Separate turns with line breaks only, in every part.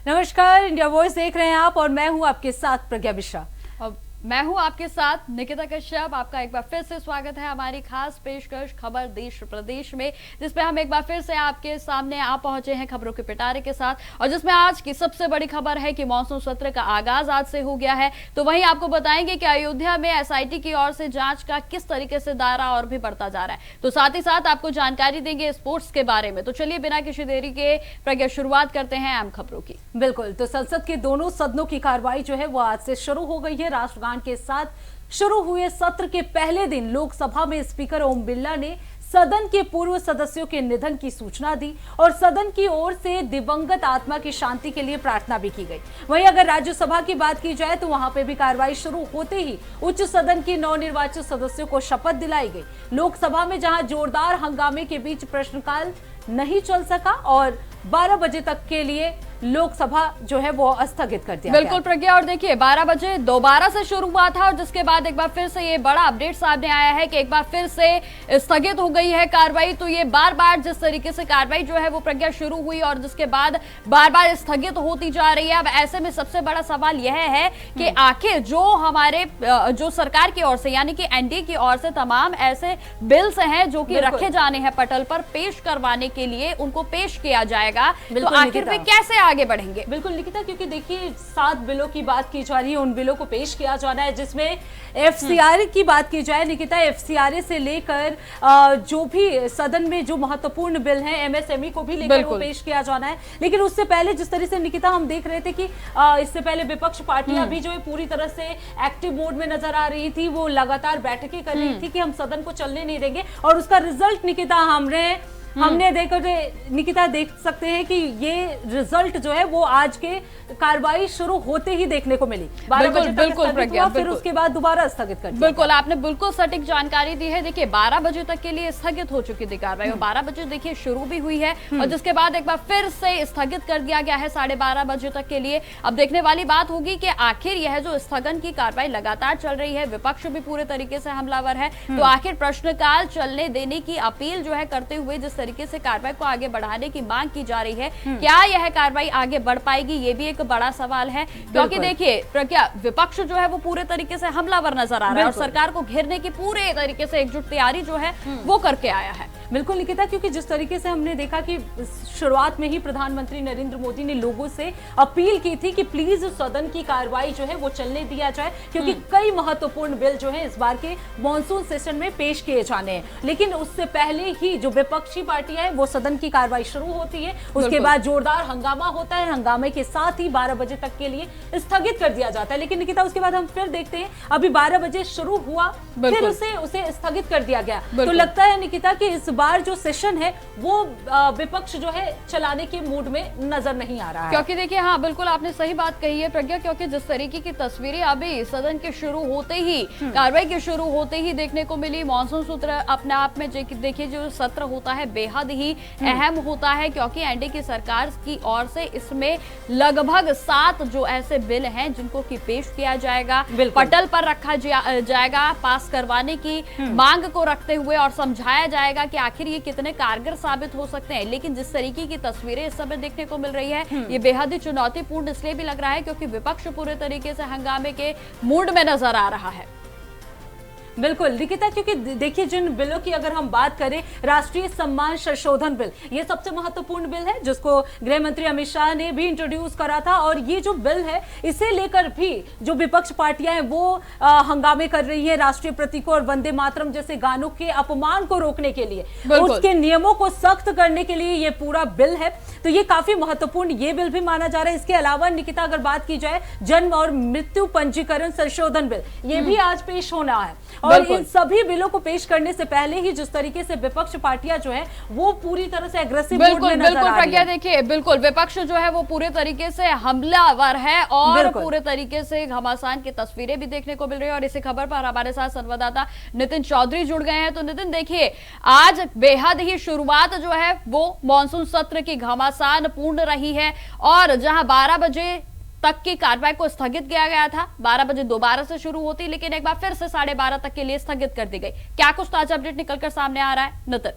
नमस्कार, India voice देख रहे हैं आप और मैं हूं आपके साथ प्रज्ञा मिश्रा।
अब मैं हूं आपके साथ निकिता कश्यप। आपका एक बार फिर से स्वागत है हमारी खास पेशकश खबर देश प्रदेश में, जिसपे हम एक बार फिर से आपके सामने आ पहुंचे हैं खबरों के पिटारे के साथ, और जिसमें आज की सबसे बड़ी खबर है कि मॉनसून सत्र का आगाज आज से हो गया है। तो वहीं आपको बताएंगे कि अयोध्या में एसआईटी की ओर से जांच का किस तरीके से दायरा और भी बढ़ता जा रहा है। तो साथ ही साथ आपको जानकारी देंगे स्पोर्ट्स के बारे में। तो चलिए बिना किसी देरी के प्रज्ञा शुरुआत करते हैं अहम खबरों की।
बिल्कुल, तो संसद के दोनों सदनों की कार्रवाई जो है वो आज से शुरू हो गई है। राष्ट्रगान के साथ शुरू हुए सत्र के पहले दिन लोकसभा में स्पीकर ओम बिरला ने सदन के पूर्व सदस्यों के निधन की सूचना दी और सदन की ओर से दिवंगत आत्मा की शांति के लिए प्रार्थना भी की गई। वहीं अगर राज्यसभा की बात की जाए तो वहां पे भी कार्रवाई शुरू होते ही उच्च सदन के नवनिर्वाचित सदस्यों को शपथ दिलाई गई। लोकसभा में जहां जोरदार हंगामे के बीच प्रश्नकाल नहीं चल सका और 12 बजे तक के लिए लोकसभा जो है वो स्थगित कर दिया।
बिल्कुल प्रज्ञा, और देखिए 12 बजे दोबारा से शुरू हुआ था और जिसके बाद एक बार फिर से ये बड़ा अपडेट सामने आया है कि एक बार फिर से स्थगित हो गई है कार्रवाई। तो ये बार बार जिस तरीके से कार्रवाई जो है वो प्रज्ञा शुरू हुई और जिसके बाद बार बार स्थगित होती जा रही है। अब ऐसे में सबसे बड़ा सवाल यह है कि आखिर जो हमारे जो सरकार की ओर से यानी कि एनडीए की ओर से तमाम ऐसे बिल्स हैं जो कि रखे जाने हैं पटल पर पेश करवाने के लिए, उनको पेश किया जाएगा। तो आखिर वे कैसे आगे बढ़ेंगे?
बिल्कुल निकिता, क्योंकि देखिए 7 बिलों की बात की जा रही है, उन बिलों को पेश किया जाना है जिसमें एफसीआरए की बात की जाए निकिता, एफसीआरए से लेकर जो भी सदन में जो महत्वपूर्ण बिल हैं एमएसएमई को भी लेकर वो पेश किया जाना है। लेकिन उससे पहले जिस तरह से निकिता हम देख रहे थे कि इससे पहले विपक्ष पार्टियां भी जो है पूरी तरह से एक्टिव मोड में नजर आ रही थी, वो लगातार बैठकें कर रही थी कि हम सदन को चलने नहीं देंगे। और उसका रिजल्ट निकिता हमने देखकर निकिता देख सकते हैं कि ये रिजल्ट जो है वो आज के कार्रवाई शुरू होते ही देखने को मिली। 12 बजे तक स्थगित हुआ, फिर उसके बाद दोबारा स्थगित कर दिया।
बिल्कुल, आपने बिल्कुल सटीक जानकारी दी है। देखिए 12 बजे तक के लिए स्थगित हो चुकी थी कार्रवाई और 12 बजे देखिए शुरू भी हुई है और जिसके बाद एक बार फिर से स्थगित कर दिया गया है 12:30 बजे तक के लिए। अब देखने वाली बात होगी कि आखिर यह जो स्थगन की कार्रवाई लगातार चल रही है, विपक्ष भी पूरे तरीके से हमलावर है, तो आखिर प्रश्नकाल चलने देने की अपील जो है करते हुए जिस तरीके से कार्रवाई को आगे बढ़ाने की मांग की जा रही है, क्या यह कार्रवाई आगे बढ़ पाएगी, ये भी एक बड़ा सवाल है। क्योंकि देखिए प्रज्ञा, विपक्ष जो है वो पूरे तरीके से हमलावर नजर आ रहा है और सरकार को घेरने की पूरे तरीके से एकजुट तैयारी जो है वो करके आया है।
बिल्कुल निकिता, क्योंकि जिस तरीके से हमने देखा कि शुरुआत में ही प्रधानमंत्री नरेंद्र मोदी ने लोगों से अपील की थी कि प्लीज सदन की कार्रवाई जो है वो चलने दिया जाए, क्योंकि कई महत्वपूर्ण बिल जो है इस बार के मॉनसून सेशन में पेश किए जाने हैं। लेकिन उससे पहले ही जो विपक्षी पार्टियां हैं वो सदन की कार्रवाई शुरू होती है, उसके बाद जोरदार हंगामा होता है, हंगामे के साथ ही 12 बजे तक के लिए स्थगित कर दिया जाता है। लेकिन निकिता उसके बाद हम फिर देखते हैं, अभी 12 बजे शुरू हुआ, फिर उसे स्थगित कर दिया गया। तो लगता है निकिता कि इस बार जो सेशन है वो विपक्ष जो है चलाने के मूड में नजर नहीं आ रहा है।
क्योंकि देखिए हाँ बिल्कुल आपने सही बात कही है प्रज्ञा, क्योंकि जिस तरीके की तस्वीरें अभी सदन के शुरू होते ही कार्रवाई के शुरू होते ही देखने को मिली। मॉनसून सत्र अपने आप में देखिए जो सत्र होता है बेहद ही अहम होता है, क्योंकि एनडीए की सरकार की ओर से इसमें लगभग 7 जो ऐसे बिल हैं जिनको की पेश किया जाएगा, पटल पर रखा जाएगा, पास करवाने की मांग को रखते हुए और समझाया जाएगा कि आखिर ये कितने कारगर साबित हो सकते हैं। लेकिन जिस तरीके की तस्वीरें इस समय देखने को मिल रही है ये बेहद ही चुनौतीपूर्ण इसलिए भी लग रहा है क्योंकि विपक्ष पूरे तरीके से हंगामे के मूड में नजर आ रहा है।
बिल्कुल निकिता, क्योंकि देखिए जिन बिलों की अगर हम बात करें, राष्ट्रीय सम्मान संशोधन बिल ये सबसे महत्वपूर्ण बिल है जिसको गृह मंत्री अमित शाह ने भी इंट्रोड्यूस करा था। और ये जो बिल है इसे लेकर भी जो विपक्ष पार्टियां हैं वो हंगामे कर रही है। राष्ट्रीय प्रतीकों और वंदे मातरम जैसे गानों के अपमान को रोकने के लिए, उसके नियमों को सख्त करने के लिए ये पूरा बिल है। तो ये काफी महत्वपूर्ण ये बिल भी माना जा रहा है। इसके अलावा निकिता अगर बात की जाए, जन्म और मृत्यु पंजीकरण संशोधन बिल ये भी आज पेश होना है। और इन सभी बिलों को पेश करने से पहले ही जिस तरीके से विपक्ष पार्टियां जो है वो पूरी तरह से एग्रेसिव मोड में नजर आ रही है।
देखिए बिल्कुल विपक्ष जो है वो पूरे तरीके से हमलावर है और पूरे तरीके से घमासान की तस्वीरें भी देखने को मिल रही है। और इसी खबर पर हमारे साथ संवाददाता नितिन चौधरी जुड़ गए हैं। तो नितिन देखिए, आज बेहद ही शुरुआत जो है वो मॉनसून सत्र की घमासान पूर्ण रही है और जहां 12 बजे तक की कार्रवाई को स्थगित किया गया था, 12 बजे दोबारा से शुरू होती, लेकिन एक बार फिर से 12:30 तक के लिए स्थगित कर दी गई। क्या कुछ ताजा अपडेट निकलकर सामने आ रहा है नितिन?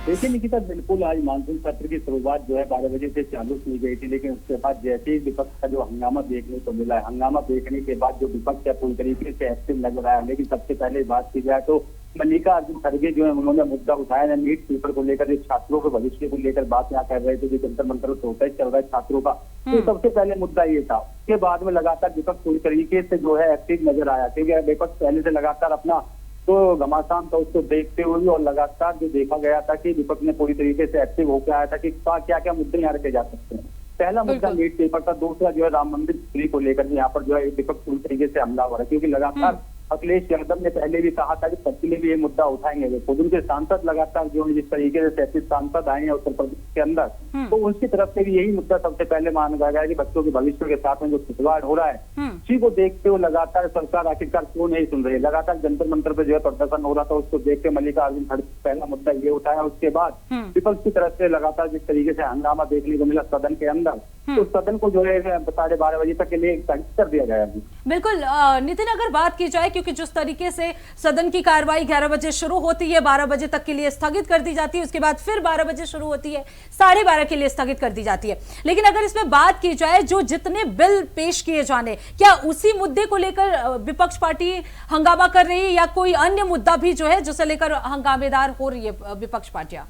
देखिए निकिता, बिल्कुल आज मानसून सत्र की शुरुआत जो है 12 बजे से चालू की गई थी, लेकिन उसके बाद जैसे ही विपक्ष का जो हंगामा देखने को मिला है, हंगामा देखने के बाद जो विपक्ष है पूरी तरीके से एक्टिव लग रहा है। लेकिन सबसे पहले बात की जाए तो मल्लिकार्जुन खड़गे जो है उन्होंने मुद्दा उठाया है नीट पेपर को लेकर, जो छात्रों के भविष्य को लेकर बात यहाँ कर रहे थे, जो जंतर मंतर प्रोटेस्ट चल रहा है छात्रों का, तो सबसे पहले मुद्दा ये था। उसके बाद में लगातार विपक्ष पूरी तरीके से जो है एक्टिव नजर आया, क्योंकि विपक्ष पहले से लगातार अपना तो घमासान था उसको देखते हुए और लगातार जो देखा गया था कि विपक्ष ने पूरी तरीके से एक्टिव होकर आया था कि क्या क्या मुद्दे यहाँ रखे जा सकते हैं। पहला मुद्दा नीट पेपर था, दूसरा जो है राम मंदिर को लेकर यहाँ पर जो है विपक्ष पूरी तरीके से हमलावर है, क्योंकि लगातार अखिलेश यादव ने पहले भी कहा था कि पत्नी भी ये मुद्दा उठाएंगे। वे खुद उनके सांसद लगातार जो जिस तरीके से 33 सांसद आए हैं उत्तर प्रदेश के अंदर, तो उनकी तरफ से भी यही मुद्दा सबसे पहले माना गया है कि बच्चों के भविष्य के साथ में जो खिलवाड़ हो रहा है, उसी को देखते हुए लगातार सरकार आखिरकार क्यों नहीं सुन रही है। लगातार जंतर मंतर पर जो है प्रदर्शन हो रहा था, उसको देख के मल्लिकार्जुन खड़गे पहला मुद्दा ये उठाया। उसके बाद विपक्ष की तरफ से लगातार जिस तरीके से हंगामा देखने को मिला सदन के अंदर, तो सदन को जो है 12:30 बजे तक के लिए स्थगित कर दिया गया।
बिल्कुल नितिन, अगर बात की जाए क्योंकि जिस तरीके से सदन की कार्रवाई 11 बजे शुरू होती है, 12 बजे तक के लिए स्थगित कर दी जाती है, उसके बाद फिर 12 बजे शुरू होती है, 12:30 के लिए स्थगित कर दी जाती है। लेकिन अगर इसमें बात की जाए जो जितने बिल पेश किए जाने, क्या उसी मुद्दे को लेकर विपक्ष पार्टी हंगामा कर रही है या कोई अन्य मुद्दा भी जो है जिसे लेकर हंगामेदार हो रही है विपक्ष पार्टियां?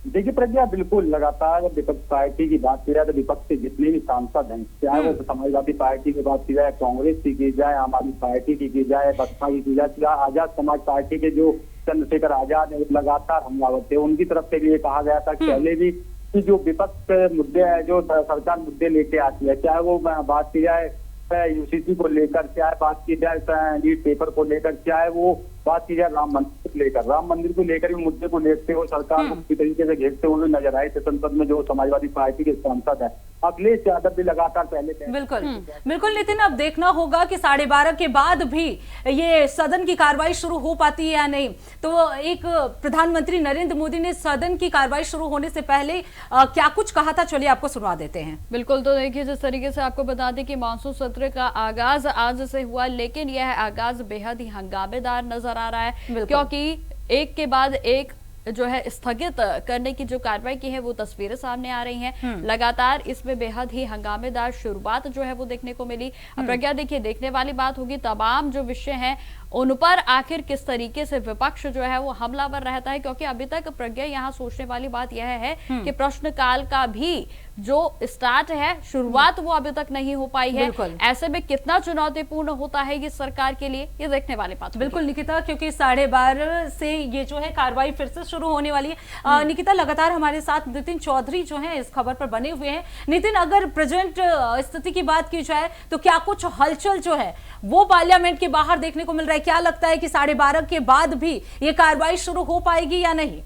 देखिए प्रज्ञा, बिल्कुल लगातार विपक्ष पार्टी की बात की जाए तो विपक्ष के जितने भी सांसद हैं, चाहे वो समाजवादी पार्टी की बात की जाए, कांग्रेस की जाए, आम आदमी पार्टी की जाए, बसपा की जाए, या आजाद समाज पार्टी के जो चंद्रशेखर आजाद है, लगातार हमलावर थे। उनकी तरफ से भी ये कहा गया था पहले भी कि जो विपक्ष के मुद्दे है, जो सरकार मुद्दे लेके आती है, चाहे वो बात की जाए यूसीसी को लेकर, चाहे बात की जाए नीट पेपर को लेकर, चाहे वो बात की जाए राम मंदिर को लेकर भी मुद्दे को लेते हुए सरकार को किसी तरीके से घेरते हुए नजर आए थे संसद में जो समाजवादी पार्टी के सांसद है। अखिलेश यादव भी लगातार पहले
बिल्कुल नितिन, अब देखना होगा कि 12:30 के बाद भी ये सदन की कार्रवाई शुरू हो पाती है या नहीं। तो एक प्रधानमंत्री नरेंद्र मोदी ने सदन की कार्रवाई शुरू होने से पहले क्या कुछ कहा था, चलिए आपको सुनवा देते हैं।
बिल्कुल, तो देखिए जिस तरीके से आपको बता दें कि मानसून सत्र का आगाज आज से हुआ, लेकिन यह आगाज बेहद ही हंगामेदार नजर आ रहा है, क्योंकि एक के बाद एक जो है स्थगित करने की जो कार्रवाई की है वो तस्वीरें सामने आ रही हैं। लगातार इसमें बेहद ही हंगामेदार शुरुआत जो है वो देखने को मिली। प्रज्ञा, देखिए देखने वाली बात होगी तमाम जो विषय हैं उन पर आखिर किस तरीके से विपक्ष जो है वो हमलावर रहता है, क्योंकि अभी तक प्रज्ञा यहाँ सोचने वाली बात यह है कि प्रश्नकाल का भी जो स्टार्ट है, शुरुआत वो अभी तक नहीं हो पाई है। ऐसे में कितना चुनौतीपूर्ण होता है ये सरकार के लिए, ये देखने वाली बात।
बिल्कुल निकिता, क्योंकि 12:30 से ये जो है कार्रवाई फिर से शुरू होने वाली है। निकिता, लगातार हमारे साथ नितिन चौधरी जो है इस खबर पर बने हुए हैं। नितिन, अगर प्रेजेंट स्थिति की बात की जाए तो क्या कुछ हलचल जो है वो पार्लियामेंट के बाहर देखने को मिल रहा है? क्या लगता है कि 12:30 के बाद भी ये कार्रवाई शुरू हो पाएगी या नहीं?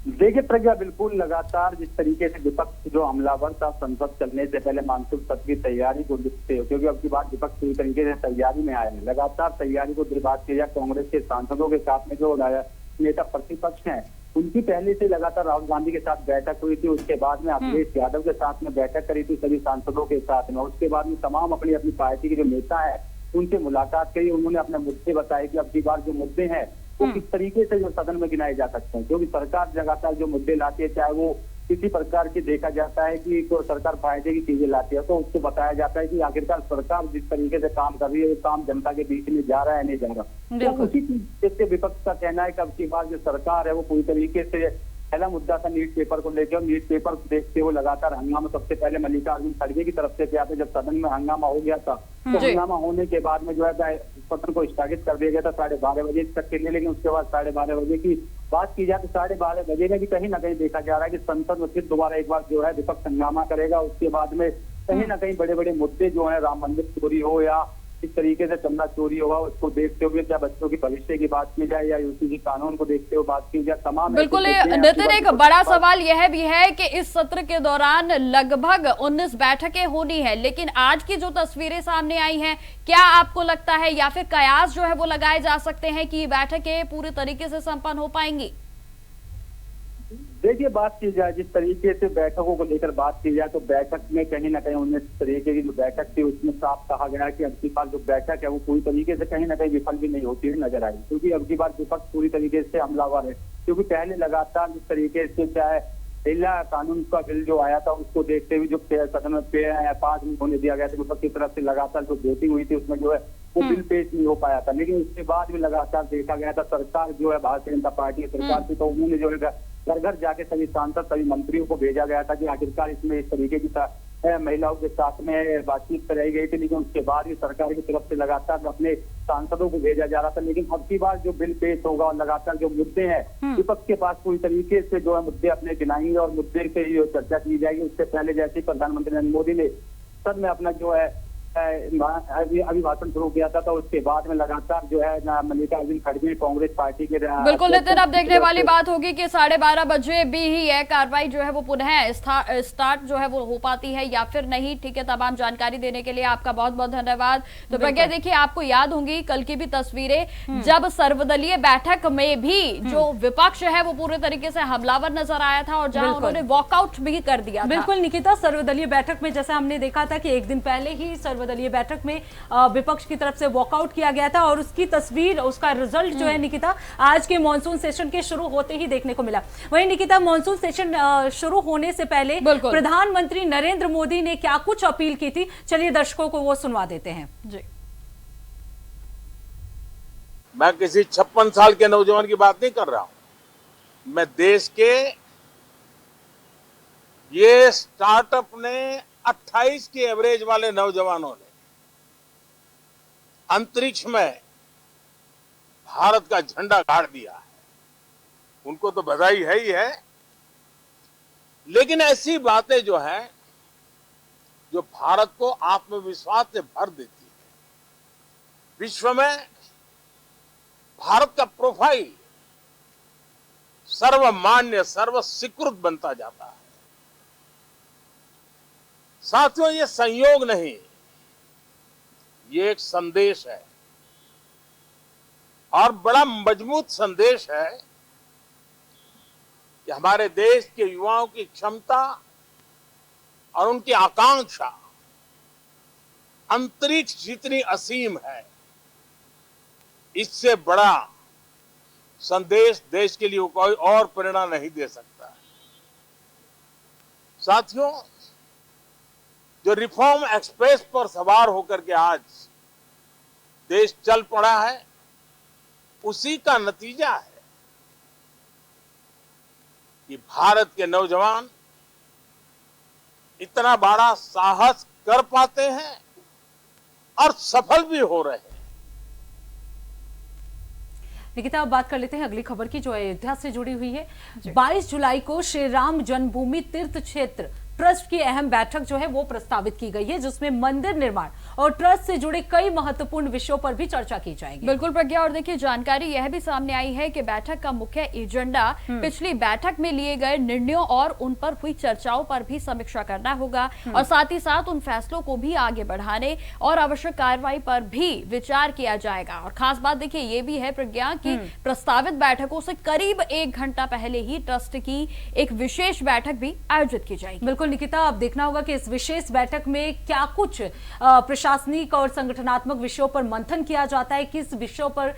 देखिए प्रज्ञा, बिल्कुल लगातार जिस तरीके से विपक्ष जो हमलावर था संसद चलने से पहले मानसून सत्र की तैयारी को देखते हो, क्योंकि अब की बात विपक्ष पूरी तरीके से तैयारी में आए हैं। लगातार तैयारी को बात की जाए, कांग्रेस के सांसदों के साथ में जो नेता प्रतिपक्ष हैं उनकी पहले से लगातार राहुल गांधी के साथ बैठक हुई थी। उसके बाद में अखिलेश यादव के साथ में बैठक करी थी सभी सांसदों के साथ में। उसके बाद में तमाम अपनी अपनी पार्टी के जो नेता है उनसे मुलाकात करी, उन्होंने अपने मुद्दे बताए कि अब की बार जो मुद्दे हैं वो किस तरीके से जो सदन में गिनाए जा सकते हैं, क्योंकि सरकार लगातार जो मुद्दे लाती है, चाहे वो किसी प्रकार की देखा जाता है कि तो सरकार फायदे की चीजें लाती है, तो उसको बताया जाता है कि आखिरकार सरकार जिस तरीके से काम कर रही है वो काम जनता के बीच में जा रहा है नहीं जा रहा। तो उसी चीज से विपक्ष का कहना है कि अब की बार जो सरकार है वो पूरी तरीके से, पहला मुद्दा था नीट पेपर को लेकर, नीट पेपर देखते हुए लगातार हंगामा सबसे पहले मल्लिकार्जुन खड़गे की तरफ से किया था। जब सदन में हंगामा हो गया था तो हंगामा होने के बाद में जो है सदन को स्थगित कर दिया गया था 12:30 बजे तक के लिए। लेकिन उसके बाद 12:30 बजे की बात की जाए तो 12:30 बजे में भी कहीं ना कहीं देखा जा रहा है कि संसद में फिर दोबारा एक बार जो है विपक्ष हंगामा करेगा। उसके बाद में कहीं ना कहीं बड़े बड़े मुद्दे जो है राम मंदिर चोरी हो या इस तरीके से चंदा चोरी होगा उसको देखते हुए, क्या बच्चों की भविष्य की बात की जाए या यूसीसी कानून को देखते हुए बात की जाए, तमाम
बिल्कुल नितिन, एक बड़ा सवाल यह भी है कि इस सत्र के दौरान लगभग 19 बैठकें होनी है, लेकिन आज की जो तस्वीरें सामने आई हैं, क्या आपको लगता है या फिर कयास जो है वो लगाए जा सकते हैं कि बैठकें पूरी तरीके से संपन्न हो पाएंगी?
देखिए, बात की जाए जिस तरीके से बैठकों को लेकर बात की जाए तो बैठक में कहीं ना कहीं 19 तरीके की जो बैठक थी उसमें साफ कहा गया कि अब की बार जो बैठक है वो पूरी तरीके से कहीं ना कहीं विफल भी नहीं होती हुई नजर आई, क्योंकि अब की बार विपक्ष पूरी तरीके से हमलावर है। क्योंकि पहले लगातार जिस तरीके से चाहे महिला कानून का बिल जो आया था उसको देखते हुए जो सदन में पास नहीं होने दिया गया था, विपक्ष की तरफ से लगातार जो वोटिंग हुई थी उसमें जो है वो बिल पेश नहीं हो पाया था। लेकिन उसके बाद भी लगातार देखा गया था सरकार जो है भारतीय जनता पार्टी की सरकार थी, तो उन्होंने जो है घर घर जाके सभी सांसद सभी मंत्रियों को भेजा गया था कि आखिरकार इसमें इस तरीके की महिलाओं के साथ में बातचीत कराई गई थी। लेकिन उसके बाद भी सरकार की तरफ से लगातार अपने सांसदों को भेजा जा रहा था। लेकिन अब की बार जो बिल पेश होगा और लगातार जो मुद्दे हैं विपक्ष के पास पूरी तरीके से जो है मुद्दे अपने गिनाएंगे और मुद्दे से जो चर्चा की जाएगी। उससे पहले जैसे प्रधानमंत्री नरेंद्र मोदी ने सदन में अपना जो है अभिभाषण शुरू किया था, तो उसके बाद में लगातार जो है मल्लिकार्जुन खड़गे कांग्रेस पार्टी के
बिल्कुल नितिन, अब देखने वाली बात होगी कि 12:30 बजे भी ही यह कार्रवाई जो है वो पुनः स्टार्ट जो है वो हो पाती है या फिर नहीं। ठीक है, तमाम जानकारी देने के लिए आपका बहुत बहुत धन्यवाद। तो प्रज्ञा, देखिए आपको याद होंगी कल की भी तस्वीरें जब सर्वदलीय बैठक में भी जो विपक्ष है वो पूरे तरीके से हमलावर नजर आया था और जहां उन्होंने वॉकआउट भी कर दिया था।
बिल्कुल निकिता, सर्वदलीय बैठक में जैसे हमने देखा था कि एक दिन पहले ही सर्वदलीय बैठक में विपक्ष की तरफ से वॉकआउट किया गया था और उसकी तस्वीर, उसका रिजल्ट जो है निकिता आज के मॉनसून सेशन के शुरू होते ही देखने को मिला। वहीं निकिता, मॉनसून सेशन शुरू होने से पहले प्रधानमंत्री नरेंद्र मोदी ने क्या कुछ अपील की थी, चलिए दर्शकों को वो सुनवा देते हैं जी।
मैं किसी 56 साल के नौजवान की बात नहीं कर रहा हूं, मैं देश के ये स्टार्टअप ने 28 के एवरेज वाले नौजवानों ने अंतरिक्ष में भारत का झंडा गाड़ दिया है, उनको तो बधाई है ही है। लेकिन ऐसी बातें जो है जो भारत को आत्मविश्वास से भर देती है, विश्व में भारत का प्रोफाइल सर्वमान्य सर्वस्वीकृत बनता जाता है। साथियों, ये संयोग नहीं, ये एक संदेश है और बड़ा मजबूत संदेश है कि हमारे देश के युवाओं की क्षमता और उनकी आकांक्षा अंतरिक्ष जितनी असीम है, इससे बड़ा संदेश देश के लिए कोई और प्रेरणा नहीं दे सकता। साथियों, जो रिफॉर्म एक्सप्रेस पर सवार होकर के आज देश चल पड़ा है, उसी का नतीजा है कि भारत के नौजवान इतना बड़ा साहस कर पाते हैं और सफल भी हो रहे हैं।
निकिता, अब बात कर लेते हैं अगली खबर की जो अयोध्या से जुड़ी हुई है। 22 जुलाई को श्री राम जन्मभूमि तीर्थ क्षेत्र ट्रस्ट की अहम बैठक जो है वो प्रस्तावित की गई है, जिसमें मंदिर निर्माण और ट्रस्ट से जुड़े कई महत्वपूर्ण विषयों पर भी चर्चा की जाएगी।
बिल्कुल प्रज्ञा, और देखिए जानकारी यह भी सामने आई है कि बैठक का मुख्य एजेंडा पिछली बैठक में लिए गए निर्णयों और उन पर हुई चर्चाओं पर भी समीक्षा करना होगा और साथ ही साथ उन फैसलों को भी आगे बढ़ाने और आवश्यक कार्रवाई पर भी विचार किया जाएगा। और खास बात देखिए ये भी है प्रज्ञा कि प्रस्तावित बैठकों से करीब 1 घंटा पहले ही ट्रस्ट की एक विशेष बैठक भी आयोजित की जाएगी।
बिल्कुल निकिता, अब देखना होगा कि इस विशेष बैठक में क्या कुछ प्रशासनिक और संगठनात्मक विषयों पर मंथन किया जाता है, किस विषयों पर